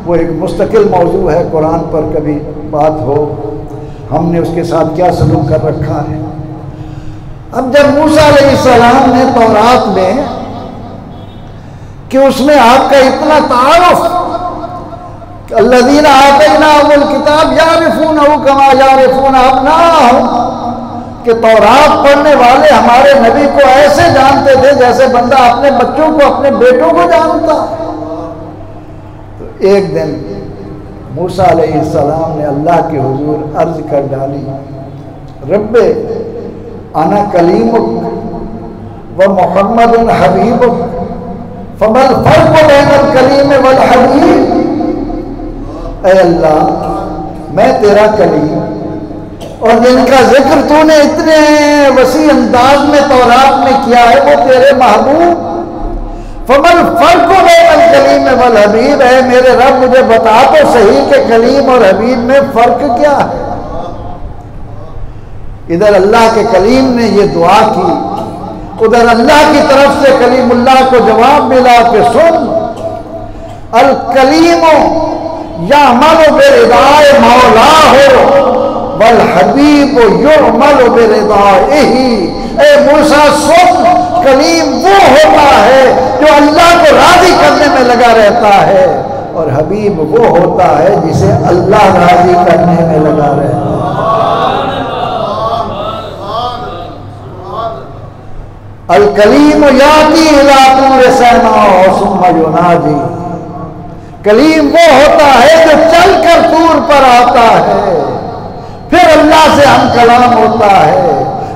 वो एक मुस्तकिल मौजू है, कुरान पर कभी बात हो, हमने उसके साथ क्या सलूक कर रखा है। अब जब मूसा अलैहिस्सलाम ने तौरात में कि उसमें आपका इतना तारुफ, अल्लज़ीना आतैनाहुमुल किताब यारिफूनहु कमा यारिफून अबनाअहुम, कि तौरात पढ़ने वाले हमारे नबी को ऐसे जानते थे जैसे बंदा अपने बच्चों को, अपने बेटों को जानता। तो एक दिन मूसा अलैहिस्सलाम ने अल्लाह के हुजूर अर्ज कर डाली, रब्बे अना कलीमुक व मुहम्मदुन हबीबुक फमल फर्क बैनल कलीम वल हबीब। ऐ अल्लाह मैं तेरा कलीम और जिनका जिक्र तूने इतने वसी अंदाज में तौरात में किया है वो तेरे महबूब। फमल फर्क बैनल कलीम वल हबीब, है मेरे रब मुझे बता तो सही कि कलीम और हबीब में फर्क क्या है। इधर अल्लाह के कलीम ने ये दुआ की, उधर अल्लाह की तरफ से कलीमुल्लाह को जवाब मिला कि सुन, अल कलीमो यअमलु बिरिदाए मौला हो वल हबीब युअमलु बिरिदाइही। ए मूसा सुन, कलीम वो होता है जो अल्लाह को राजी करने में लगा रहता है, और हबीब वो होता है जिसे अल्लाह राजी करने में लगा रहता है। अल कलीम याती इला तूर सैना सुम्मा युनादी। कलीम वो होता है जो चल कर तूर पर आता है, फिर अल्लाह से हम कलाम होता है।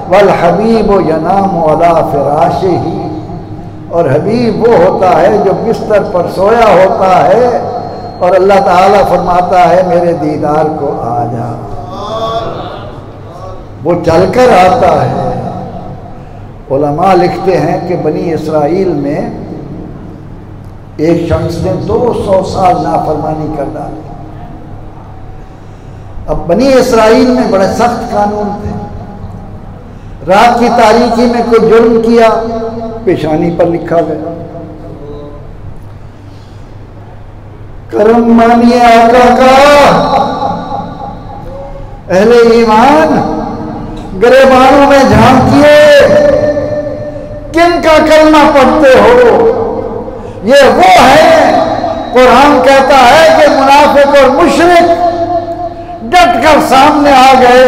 वल हबीब यनाम अला फिराशिही, और हबीब वो होता है जो बिस्तर पर सोया होता है और अल्लाह ताला फरमाता है मेरे दीदार को आ जा। वो चलकर आता है। उलमा लिखते हैं कि बनी इसराइल में एक शख्स ने 200 साल नाफरमानी कर डाली। अब बनी इसराइल में बड़े सख्त कानून थे। रात की तारीकी में कोई जुर्म किया, पेशानी पर लिखा गया। करम मानिए आका का, अहले ईमान गिरेबानों में झांकिए, किन का कलमा पढ़ते हो। ये वो है, कुरान कहता है कि मुनाफिक और मुशरिक डट कर सामने आ गए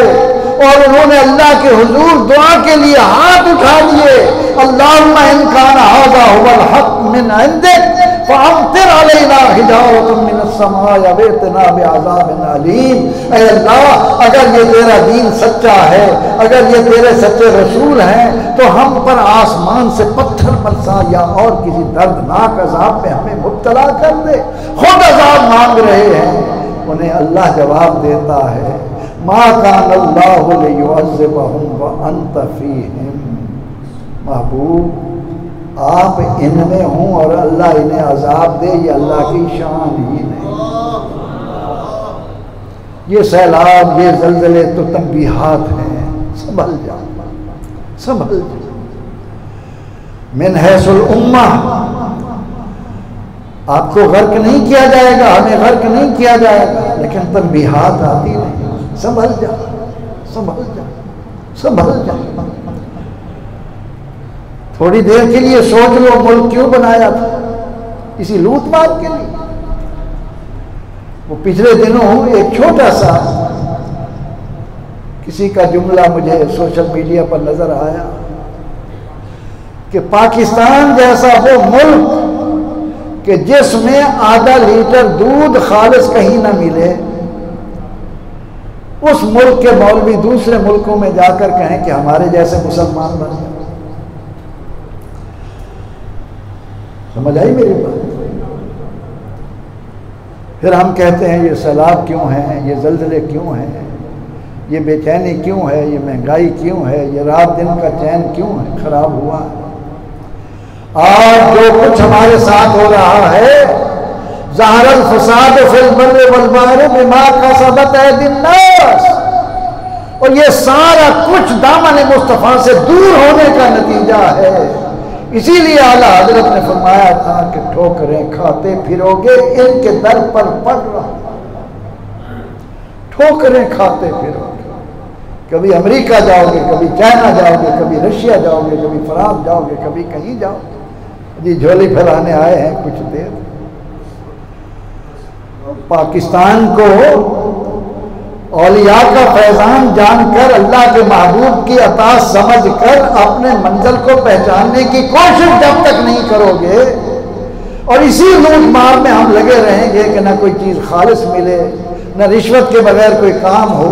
और उन्होंने अल्लाह के हुजूर दुआ के लिए हाथ उठा लिए। अल्लाहुम्मा इन कान हाज़ा हुवल हक़ मिन इंदिक फ़अम्तिर अलैना हिजारतम मिनस समाई अव इतना बिअज़ाबिन अलीम। ऐ अल्लाह, अगर ये तेरा दीन सच्चा है, अगर ये तेरे सच्चे रसूल हैं, तो हम पर आसमान से पत्थर बरसा या और किसी दर्दनाक अज़ाब में हमें मुब्तला कर दे। खुद अज़ाब मांग रहे हैं, उन्हें अल्लाह जवाब देता है, मा कान अल्लाहु लियुअज़्ज़िबहुम व अंत फ़ीहिम। महबूब, आप इनमें हों और अल्लाह इन्हें अजाब दे, ये अल्लाह की शान ही नहीं। ये सैलाब, ये ज़लज़ले तो तंबीहात हैं, संभल जाओ, संभल जाओ। मिन हैसुल उम्मा, आपको गर्क नहीं किया जाएगा, हमें गर्क नहीं किया जाएगा, लेकिन तंबीहात आती नहीं। संभल जाओ, संभल जाओ, संभल जाओ। थोड़ी देर के लिए सोच लो, मुल्क क्यों बनाया था? इसी लूटमार के लिए। वो पिछले दिनों एक छोटा सा किसी का जुमला मुझे सोशल मीडिया पर नजर आया कि पाकिस्तान जैसा वो मुल्क कि जिसमें आधा लीटर दूध खालिस कहीं ना मिले, उस मुल्क के मौलवी दूसरे मुल्कों में जाकर कहें कि हमारे जैसे मुसलमान बन जाए। समझ आई मेरी बात? फिर हम कहते हैं ये सैलाब क्यों है, ये ज़लज़ले क्यों हैं, ये बेचैनी क्यों है, ये महंगाई क्यों है, ये रात दिन का चैन क्यों है खराब हुआ है। आज जो कुछ हमारे साथ हो रहा है, ज़हरल फसाद फिल बर्रि वल बहरि बिमा कसबत ऐदिन नास, और ये सारा कुछ दामन मुस्तफ़ा से दूर होने का नतीजा है। इसीलिए आला हज़रत ने फरमाया था कि ठोकरें खाते फिरोगे, इनके दर पर पड़ रहा। ठोकरें खाते फिरोगे, कभी अमेरिका जाओगे, कभी चाइना जाओगे, कभी रशिया जाओगे, कभी फ्रांस जाओगे, कभी कहीं जाओगे। जी झोली फैलाने आए हैं कुछ देर। पाकिस्तान को औलिया का फैजान जानकर, अल्लाह के महबूब की अता समझकर अपने मंजिल को पहचानने की कोशिश जब तक नहीं करोगे और इसी लूट मार में हम लगे रहेंगे कि ना कोई चीज़ खालिस मिले, न रिश्वत के बगैर कोई काम हो,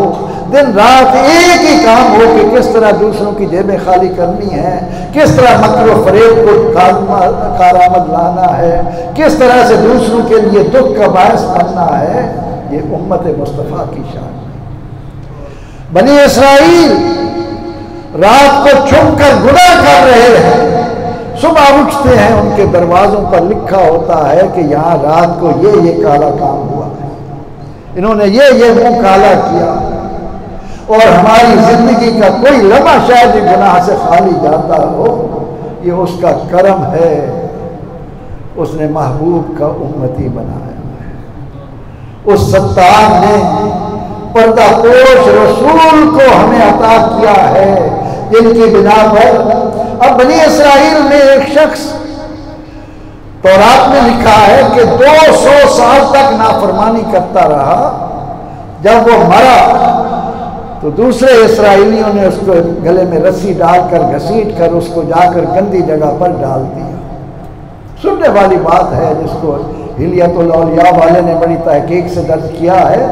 दिन रात एक ही काम हो कि किस तरह दूसरों की जेबें खाली करनी है, किस तरह मकर व फरेब को कारामद लाना है, किस तरह से दूसरों के लिए दुख का बायस बनना है। ये उम्मत मुस्तफ़ा की शान। बनी इसराइल रात को छुप कर गुनाह कर रहे हैं, सुबह उठते हैं, उनके दरवाजों पर लिखा होता है कि यहाँ रात को ये काला काम हुआ, इन्होंने ये मुंह काला किया, और हमारी जिंदगी का कोई लम्हा शायद गुनाह से खाली जाता हो। ये उसका करम है, उसने महबूब का उम्मती बनाया है। उस सत्तार ने पर्दापोश रसूल को हमें अता किया है, जिनकी बिना पर अब बनी इसराइल में एक शख्स, तौरात में लिखा है कि 200 साल तक नाफरमानी करता रहा। जब वो मरा तो दूसरे इसराइलियों ने उसको गले में रस्सी डालकर घसीट कर उसको जाकर गंदी जगह पर डाल दिया। सुनने वाली बात है, जिसको हिलियतुल औलिया वाले ने बड़ी तहकीक से दर्ज किया है।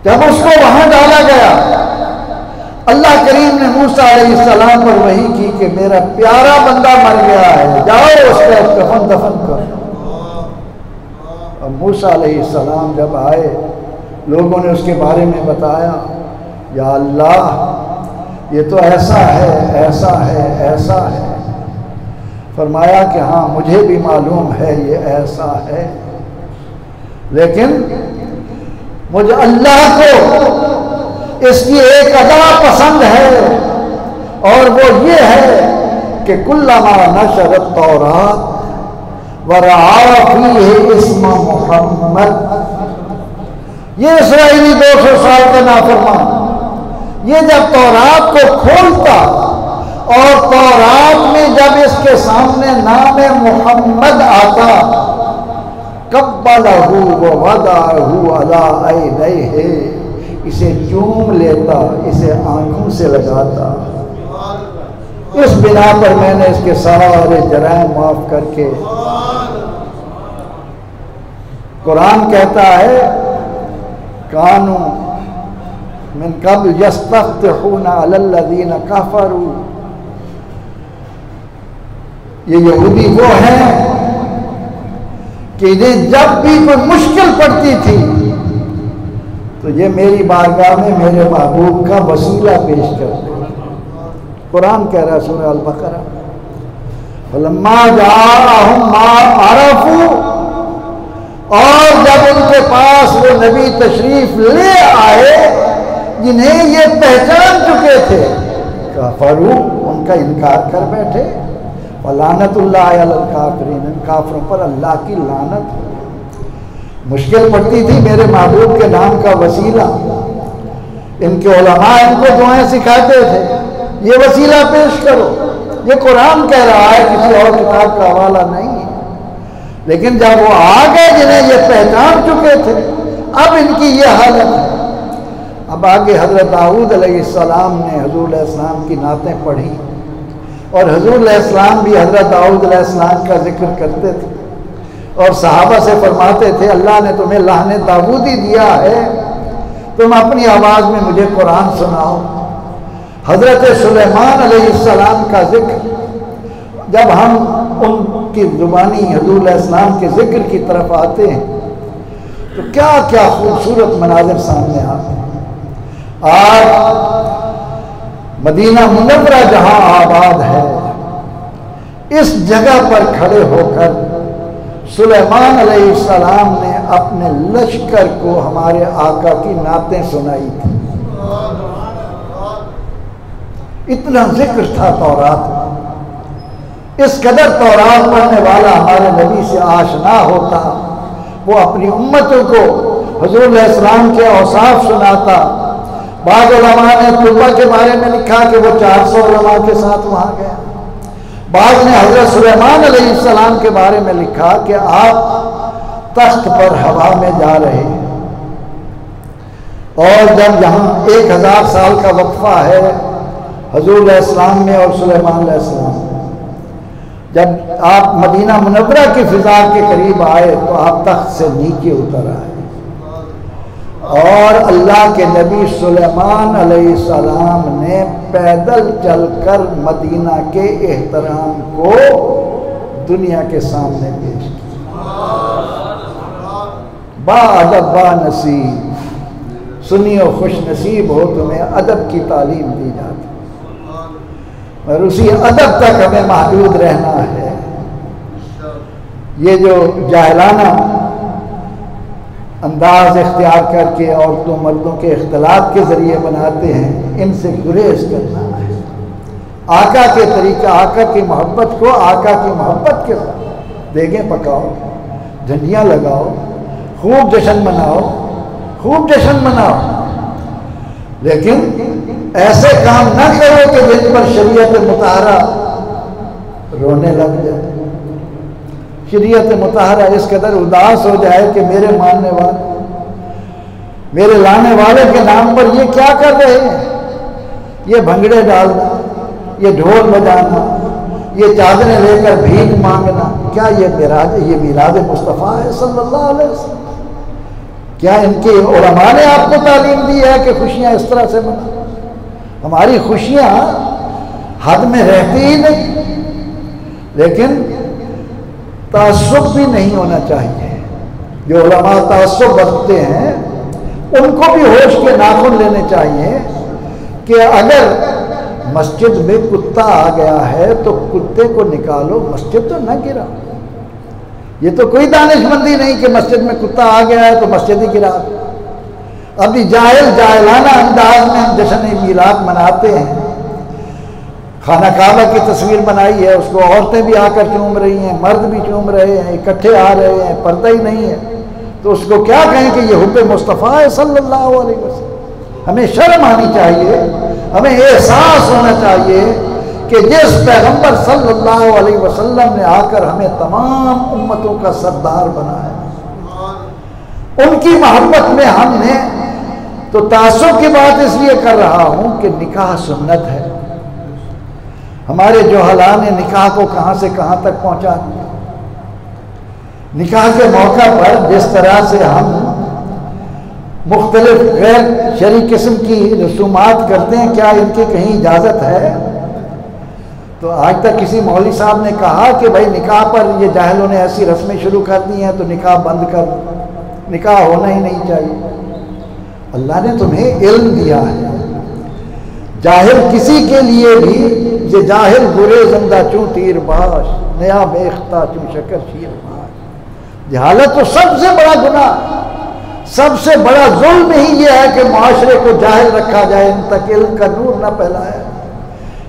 जब उसको वहां डाला गया, अल्लाह करीम ने मूसा अलैहिस्सलाम पर वही की कि मेरा प्यारा बंदा मर गया है, जाओ उसका कफन दफन करो। और मूसा अलैहिस्सलाम जब आए, लोगों ने उसके बारे में बताया, या अल्लाह ये तो ऐसा है, ऐसा है, ऐसा है। फरमाया कि हाँ मुझे भी मालूम है ये ऐसा है, लेकिन मुझे अल्लाह को इसकी एक अदा पसंद है, और वो ये है कि कुल्लमा नशरत तौरात व रआ फीहि इस्म मुहम्मद। ये इसराइली 200 साल का नाफरमान, ये जब तौरात को खोलता और तौरात में जब इसके सामने नाम मुहम्मद आता, कब्बलहू व वदअहू अला ऐनैहि, इसे चूम लेता, इसे आंखों से लगाता। इस बिना पर मैंने इसके सारे जराइम माफ करके, कुरान कहता है कानू मिन कब्ल यस्तफ्तिहूना अलल्लज़ीना कफ़रू, ये यहूदी वो हैं कि इन्हें जब भी कोई मुश्किल पड़ती थी तो ये मेरी बारगाह में मेरे महबूब का वसीला पेश करते। कुरान कह रहा है सूरह अल-बकरा, फलम्मा जाअहुम मा अरफू, और जब उनके पास वो नबी तशरीफ ले आए जिन्हें ये पहचान चुके थे, कफरू, उनका इनकार कर बैठे। लानतुल्लाह अलल काफिरीन, काफिरों पर अल्लाह की लानत। मुश्किल पड़ती थी, मेरे महबूब के नाम का वसीला, इनके उलमा इनको दुआएं सिखाते थे, ये वसीला पेश करो। ये कुरान कह रहा है, किसी और किताब का हवाला नहीं है। लेकिन जब वो आ गए जिन्हें ये पहचान चुके थे, अब इनकी ये हालत है। अब आगे हजरत दाऊद अलैहिस्सलाम ने हुजूर अलैहिस्सलाम की नातें पढ़ी, और हुजूर अलैहिस्सलाम भी हजरत दाऊद अलैहिस्सलाम का जिक्र करते थे और सहाबा से फरमाते थे, अल्लाह ने तुम्हें लाने दाऊदी दिया है, तुम अपनी आवाज़ में मुझे कुरान सुनाओ। हजरत सुलेमान अलैहिस्सलाम का जिक्र, जब हम उनकी ज़ुबानी हुजूर अलैहिस्सलाम के जिक्र की तरफ आते हैं तो क्या क्या खूबसूरत मनाज़िर सामने आते हैं। आज मदीना मुनव्वरा जहां आबाद है, इस जगह पर खड़े होकर सुलेमान अलैहिस्सलाम ने अपने लश्कर को हमारे आका की नातें सुनाई थी। इतना जिक्र था तौरात में, इस कदर तौरात पढ़ने वाला हमारे नबी से आशना होता, वो अपनी उम्मतों को हुजूर अलैहिस्सलाम के औसाफ सुनाता। बाद उलमा ने तुबा के बारे में लिखा कि वो 400 उलमा के साथ वहाँ गया। बाद ने हजरत सुलेमान अलैहिस्सलाम के बारे में लिखा कि आप तख्त पर हवा में जा रहे हैं, और जब यहाँ 1000 साल का वक्फा है हुजूर अलैहिस्सलाम में और सुलेमान अलैहिस्सलाम, जब आप मदीना मुनव्वरा की फिजा के करीब आए तो आप तख्त से नीचे उतर आए, और अल्लाह के नबी सुलेमान अलैहिस्सलाम ने पैदल चलकर मदीना के एहतराम को दुनिया के सामने पेश किया। बाअदब बा नसीब, सुनियो खुश नसीब हो, तुम्हें अदब की तालीम दी जाती, और उसी अदब तक हमें महदूद रहना है। ये जो जाहिलाना अंदाज इख्तियार करके औरतों मर्दों के इख्तिलात के ज़रिए बनाते हैं, इनसे गुरेज करना है। आका के तरीका, आका की मोहब्बत को आका की मोहब्बत के साथ देखें, पकाओ, झंडियाँ लगाओ, खूब जश्न मनाओ, खूब जश्न मनाओ, लेकिन ऐसे काम ना करो कि जिन पर शरीयत मुताहरा रोने लग जाए। शरीयत मुताहरा इस कदर उदास हो जाए कि मेरे मानने वाले, मेरे लाने वाले के नाम पर ये क्या कर रहे हैं, ये भंगड़े डालना, ये ढोल बजाना, ये चादरें लेकर भीख मांगना, क्या ये मिलाद मुस्तफ़ा है सल्लल्लाहु अलैहि वसल्लम? क्या इनके उलमा ने आपको तालीम दी है कि खुशियाँ इस तरह से मना? हमारी खुशियाँ हद में रहती ही नहीं, लेकिन तासुब भी नहीं होना चाहिए। जो उलमा तासुब बरतते हैं उनको भी होश के नाखून लेने चाहिए कि अगर मस्जिद में कुत्ता आ गया है तो कुत्ते को निकालो, मस्जिद तो न गिरा। ये तो कोई दानिशमंदी नहीं कि मस्जिद में कुत्ता आ गया है तो मस्जिद ही गिरा दो। अभी जाहिलाना अंदाज में हम जश्न मीलाद मनाते हैं। खाना काबा की तस्वीर बनाई है, उसको औरतें भी आकर चूम रही हैं, मर्द भी चूम रहे हैं, इकट्ठे आ रहे हैं, पर्दा ही नहीं है, तो उसको क्या कहें कि ये हुब्बे मुस्तफ़ा है सल्लल्लाहु अलैहि वसल्लम। हमें शर्म आनी चाहिए, हमें एहसास होना चाहिए कि जिस पैगंबर सल्लल्लाहु अलैहि वसल्लम ने आकर हमें तमाम उम्मतों का सरदार बनाया, उनकी मोहब्बत में हमने तो तासुब की बात इसलिए कर रहा हूं कि निकाह सुन्नत है। हमारे जोहला ने निकाह को कहां से कहां तक पहुंचा दिया। निकाह के मौका पर जिस तरह से हम मुख्तलिफ गैर शरई किस्म की रसूमात करते हैं, क्या इनकी कहीं इजाज़त है? तो आज तक किसी मौलवी साहब ने कहा कि भाई निकाह पर ये जाहिलों ने ऐसी रस्में शुरू कर दी हैं तो निकाह बंद कर, निकाह होना ही नहीं चाहिए। अल्लाह ने तुम्हें इल्म दिया है। जाहिल किसी के लिए भी ये जाहिल बुरे जिंदा चूं तीर बाश नया बेख्ता चूं शकर शीर बाश। जहालत तो सबसे बड़ा गुनाह, सबसे बड़ा जुल्म ही ये है कि माशरे को जाहिल रखा जाए, इन तक इल्म का नूर न फैलाए।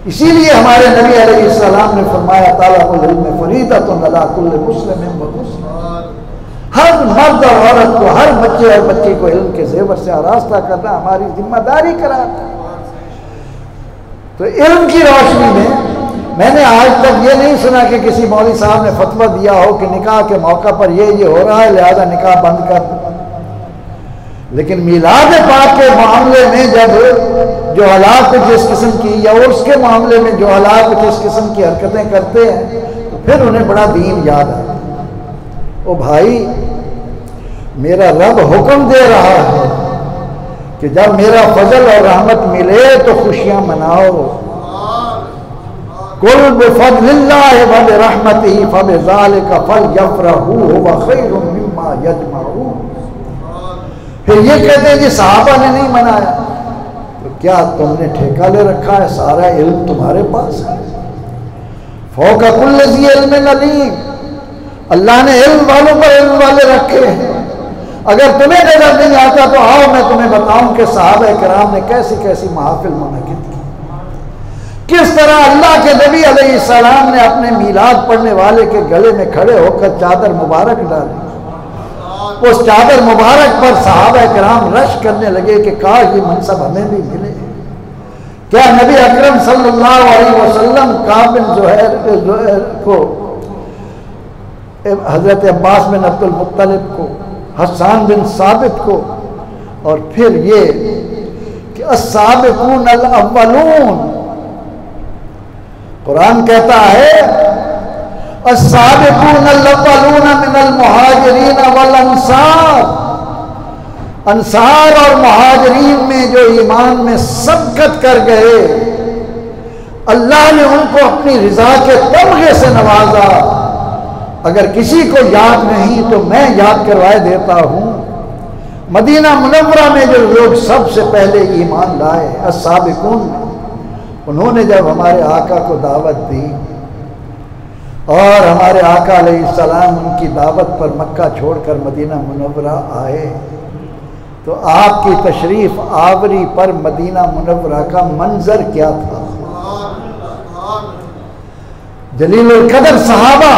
इसीलिए हमारे नबी अलैहिस्सलाम ने फरमाया तालबुल इल्म फरीदतुन अला कुल्लि मुस्लिमिन व मुस्लिमा। हर मर्द और औरत को, हर बच्चे और बच्ची को इल्म के जेवर से आरास्ता करना हमारी जिम्मेदारी करार है। तो इल्म की रोशनी में मैंने आज तक ये नहीं सुना कि किसी मौलवी साहब ने फतवा दिया हो कि निकाह के मौका पर ये हो रहा है लिहाजा निकाह बंद कर दो। लेकिन मीलाद पाक के मामले में जब जो हालात जिस किस्म की या उसके मामले में जो हालात जिस किस्म की हरकतें करते हैं तो फिर उन्हें बड़ा दीन याद आता है। ओ भाई, मेरा रब हुक्म दे रहा है कि जब मेरा फजल और रहमत मिले तो खुशियां मनाओ। कुल बिफज़लिल्लाहि व बिरहमतिही फबिज़ालिका फलयफ़रहू हुवा खैरुम मिम्मा यजमऊन। फिर ये कहते हैं कि सहाबा ने नहीं मनाया, तो क्या तुमने ठेका ले रखा है? सारा इल्म तुम्हारे पास है। फौका कुल्ल ज़ी इल्मिन अलीम। अल्लाह ने इल्म वालों पर इल्म वाले रखे हैं। अगर तुम्हें नजर नहीं आता तो आओ मैं तुम्हें बताऊं कि सहाबा किराम ने कैसी कैसी महफिल मुनक़िद की, किस तरह अल्लाह के नबी अलैहिस्सलाम ने अपने मीलाद पढ़ने वाले के गले में खड़े होकर चादर मुबारक डाली। उस चादर मुबारक पर सहाबा किराम रश करने लगे कि काश ये मनसब हमें भी मिले। क्या नबी अकरम सल्लल्लाहु अलैहि वसल्लम काब बिन ज़ुहैर को, हजरत अब्बास बिन अब्दुल मुत्तलिब को, हसन बिन साबित को, और फिर ये कि अस्साबिकून अल अव्वलून, कुरान कहता है अस्साबिकून अल अव्वलून मिनल मुहाजिरीन वल अंसार। अंसार और मुहाजिरीन में जो ईमान में सबकत कर गए, अल्लाह ने उनको अपनी रिजा के तमगे से नवाजा। अगर किसी को याद नहीं तो मैं याद करवाए देता हूँ। मदीना मुनव्वरा में जो लोग सबसे पहले ईमान लाए अस्साबिकून, उन्होंने जब हमारे आका को दावत दी और हमारे आका अलैहिस्सलाम उनकी दावत पर मक्का छोड़कर मदीना मुनव्वरा आए तो आपकी तशरीफ आवरी पर मदीना मुनव्वरा का मंजर क्या था। जलीलुल कदर सहाबा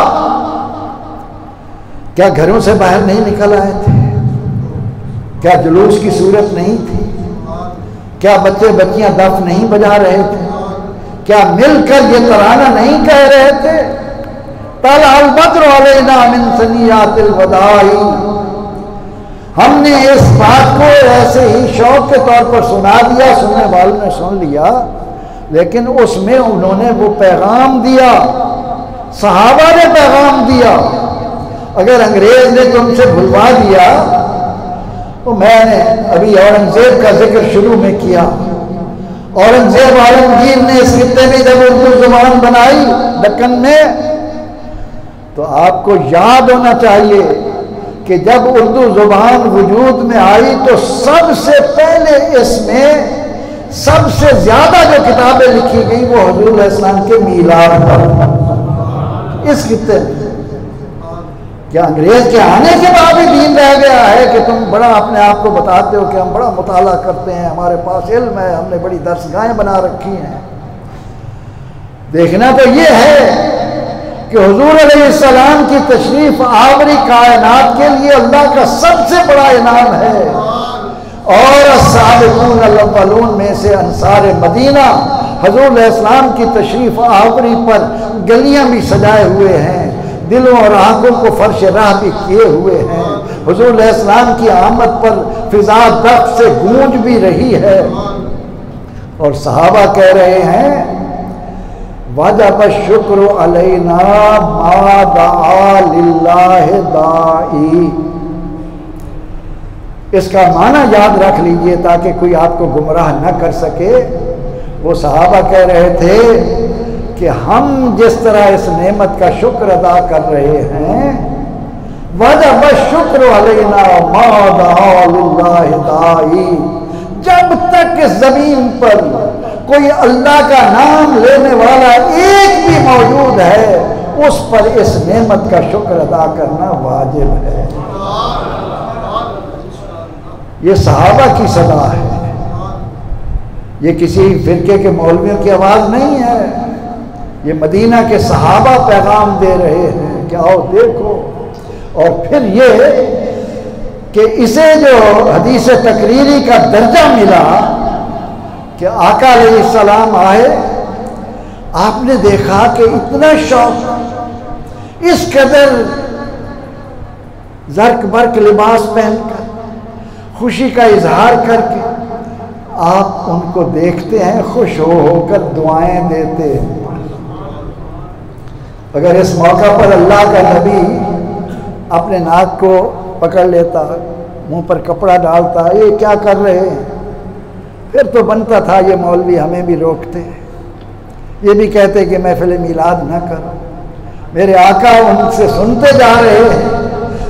क्या घरों से बाहर नहीं निकल आए थे? क्या जुलूस की सूरत नहीं थी? क्या बच्चे बच्चियां दफ नहीं बजा रहे थे? क्या मिलकर ये तराना नहीं कह रहे थे? तलअल बद्र अलैना मिन सनियातिल वदाई। हमने इस बात को ऐसे ही शौक के तौर पर सुना दिया, सुनने वालों ने सुन लिया, लेकिन उसमें उन्होंने वो पैगाम दिया, सहाबा ने पैगाम दिया। अगर अंग्रेज ने तुमसे भुलवा दिया तो मैंने अभी औरंगजेब का जिक्र शुरू में किया। औरंगजेब आलमगीर ने इस खित्ते में जब उर्दू जुबान बनाई दक्कन में, तो आपको याद होना चाहिए कि जब उर्दू जुबान वजूद में आई तो सबसे पहले इसमें सबसे ज्यादा जो किताबें लिखी गई वो हुजूर इस्लाम के मीलाद पर, इस खित्ते में। क्या अंग्रेज के आने के बाद भी दीन रह गया है कि तुम बड़ा अपने आप को बताते हो कि हम बड़ा मुताला करते हैं, हमारे पास इल्म है, हमने बड़ी दरसगाहें बना रखी हैं? देखना तो ये है कि हुजूर अलैहिस्सलाम की तशरीफ आवरी कायनात के लिए अल्लाह का सबसे बड़ा इनाम है। और अस्साबिकून अल अव्वलून में से अंसार मदीना हुजूर अलैहिस्सलाम की तशरीफ आवरी पर गलियां भी सजाए हुए हैं, दिलों और आंखों को फर्श राह भी किए हुए हैं। हुजूर अलैहिस्सलाम की आमद पर फिजा दफ्त से गूंज भी रही है। और सहाबा कह रहे हैं वजब शुक्र अलैना मा दआ लिल्लाहि दाई। इसका माना याद रख लीजिए ताकि कोई आपको गुमराह न कर सके। वो सहाबा कह रहे थे कि हम जिस तरह इस नेमत का शुक्र अदा कर रहे हैं, वजब शुक्र अलैना मा दआ लिल्लाहि दाई, जब तक इस जमीन पर कोई अल्लाह का नाम लेने वाला एक भी मौजूद है, उस पर इस नेमत का शुक्र अदा करना वाजिब है। ये सहाबा की सदा है, ये किसी फिरके के मौलवियों की आवाज़ नहीं है, ये मदीना के सहाबा पैगाम दे रहे हैं कि आओ देखो। और फिर ये कि इसे जो हदीस तकरीरी का दर्जा मिला कि आका अलैहिस्सलाम आए, आपने देखा कि इतना शौक, इस कदर जर्क बर्क लिबास पहनकर खुशी का इजहार करके आप उनको देखते हैं, खुश होकर दुआएं देते हैं। अगर इस मौका पर अल्लाह का नबी अपने नाक को पकड़ लेता, मुंह पर कपड़ा डालता, ये क्या कर रहे हैं, फिर तो बनता था ये मौलवी हमें भी रोकते, ये भी कहते कि महफिल मिलाद ना करो। मेरे आका उनसे सुनते जा रहे हैं,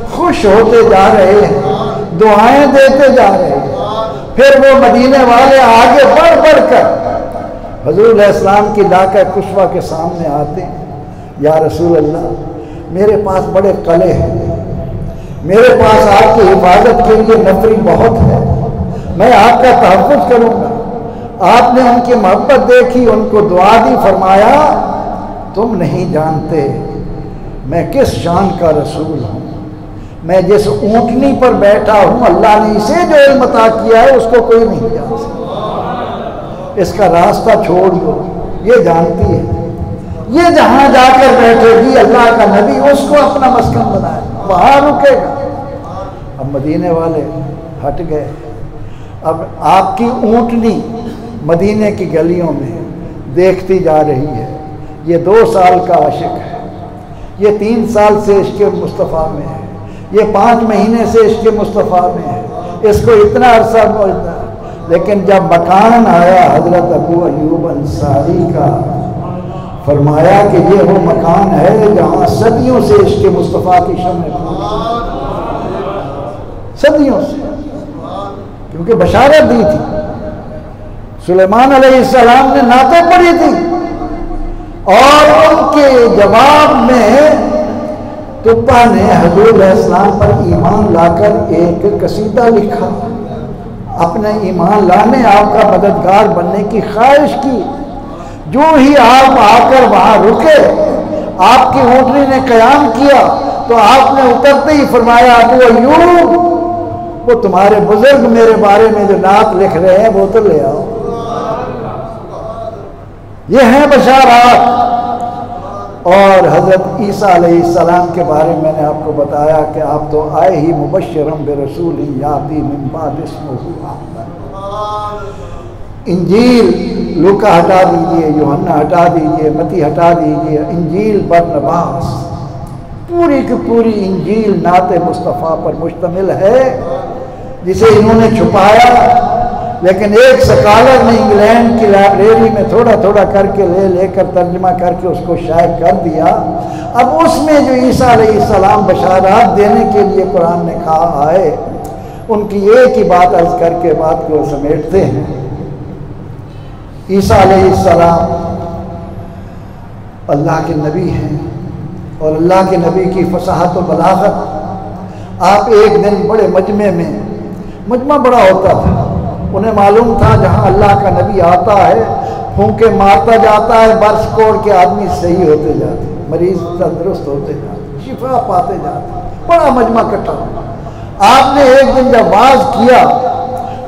खुश होते जा रहे हैं, दुआएं देते जा रहे हैं। फिर वो मदीने वाले आगे बढ़ बढ़ कर हुजूर अलैहिस्सलाम की लाका कुशवा के सामने आते हैं, या रसूल अल्लाह, मेरे पास बड़े कले हैं, मेरे पास आपकी हिफाजत के लिए नफरी बहुत है, मैं आपका तहफ़्फ़ुज़ करूँगा। आपने उनकी मोहब्बत देखी, उनको दुआ दी, फरमाया तुम नहीं जानते मैं किस शान का रसूल हूँ, मैं जिस ऊँटनी पर बैठा हूँ, अल्लाह ने इसे जो इल्म अता किया है उसको कोई नहीं जान सकता, इसका रास्ता छोड़ दो, ये जानती है, ये जहाँ जाकर बैठेगी अल्लाह का नबी उसको अपना मस्कन बनाए, वहाँ रुकेगा। अब मदीने वाले हट गए, अब आपकी ऊँटनी मदीने की गलियों में देखती जा रही है। ये 2 साल का आशिक है, ये 3 साल से इश्क़ मुस्तफ़ा में है, ये 5 महीने से इश्क़ मुस्तफ़ा में है, इसको इतना अरसा पहुँचता। लेकिन जब मकान आया हज़रत अबू अय्यूब अंसारी का, फरमाया कि ये वो मकान है जहाँ सदियों से इश्क़ मुस्तफ़ा की शम्में, सदियों से, क्योंकि बशारत दी थी, सुलेमान अलैहिस्सलाम ने नाते पढ़ी थी, और उनके जवाब में तुप्पा ने हुजूर अलैहिस्सलाम पर ईमान लाकर एक कसीदा लिखा, अपने ईमान लाने, आपका मददगार बनने की ख्वाहिश की। जो ही आप आकर वहां रुके, आपकी ऊँटनी ने क़याम किया, तो आपने उतरते ही फरमाया, अबू अय्यूब, वो तुम्हारे बुजुर्ग मेरे बारे में जो नात लिख रहे हैं वो तो ले आओ। ये है बशारात। और हज़रत ईसा अलैहिस्सलाम के बारे में मैंने आपको बताया कि आप तो आए ही मुबश्शिरम बिरसूल याती मिन बाद इस्मुहु अहमद। इंजील लूका हटा दीजिए, यूहन्ना हटा दीजिए, मती हटा दीजिए, इंजील बरनबास, पूरी की पूरी इंजील नाते मुस्तफ़ा पर मुश्तमिल है, जिसे इन्होंने छुपाया। लेकिन एक स्कॉलर ने इंग्लैंड की लाइब्रेरी में थोड़ा थोड़ा करके लेकर तर्जमा करके उसको शाये कर दिया। अब उसमें जो ईसा अलैहिस्सलाम बशारात देने के लिए कुरान ने कहा आए, उनकी एक ही बात अर्ज करके बात को समेटते हैं। ईसा अलैहिस्सलाम अल्लाह के नबी हैं, और अल्लाह के नबी की फसाहत और बलागत। आप एक दिन बड़े मजमा बड़ा होता था, उन्हें मालूम था जहाँ अल्लाह का नबी आता है, फूंके मारता जाता है, बर्स कोड़ के आदमी सही होते जाते, मरीज तंदुरुस्त होते जाते, शिफा पाते जाते, बड़ा मजमा इकट्ठा। आपने एक दिन जब वाज किया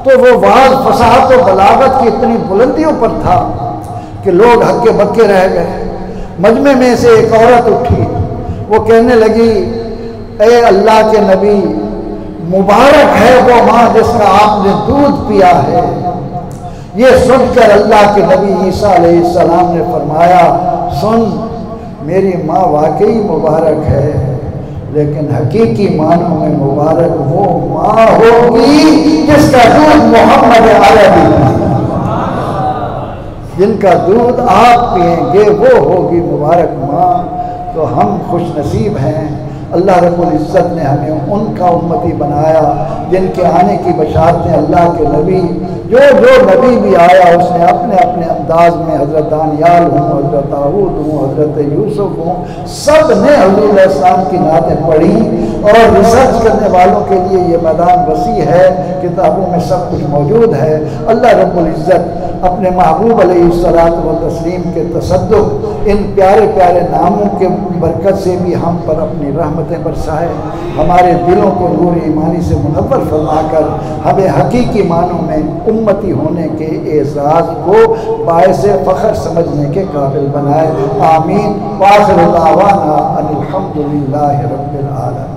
तो वो वाज फसाहत और बलागत की इतनी बुलंदियों पर था कि लोग हक्के बक्के रह गए। मजमे में से एक औरत उठी, वो कहने लगी, ए अल्लाह के नबी, मुबारक है वो माँ जिसका आपने दूध पिया है। ये सुनकर अल्लाह के नबी ईसा अलैहिस्सलाम ने फरमाया, सुन, मेरी माँ वाकई मुबारक है, लेकिन हकीकी मानों में मुबारक वो माँ होगी जिसका दूध मोहम्मद अरबी। जिनका दूध आप पिएंगे वो होगी मुबारक माँ। तो हम खुश नसीब हैं, अल्लाह रब्बुल इज़्ज़त ने हमें उनका उम्मती बनाया जिनके आने की बशारतें अल्लाह के नबी जो नबी भी आया उसने अपने अपने अंदाज में, हज़रत दानियाल हूँ, हज़रत दाऊद हूँ, हज़रत यूसुफ हूँ, सब ने हुज़ूर अलैहिस्सलाम की नातें पढ़ी। और रिसर्च करने वालों के लिए ये मैदान वसी है, किताबों में सब कुछ मौजूद है। अल्लाह रब्बुल इज़्ज़त अपने महबूब अलैहिस्सलातु व तस्लीम के तसद्दुक़ इन प्यारे प्यारे नामों के बरकत से भी हम पर अपनी रहमतें बरसाए, हमारे दिलों को नूर ईमानी से मुनव्वर फरमाकर हमें हकीकी मानों में उम्मती होने के एज़ाज़ को बाइस फ़ख्र समझने के काबिल बनाए। आमीन। वाखिर दावाना अनिल हम्दुलिल्लाहि रब्बिल आलमीन।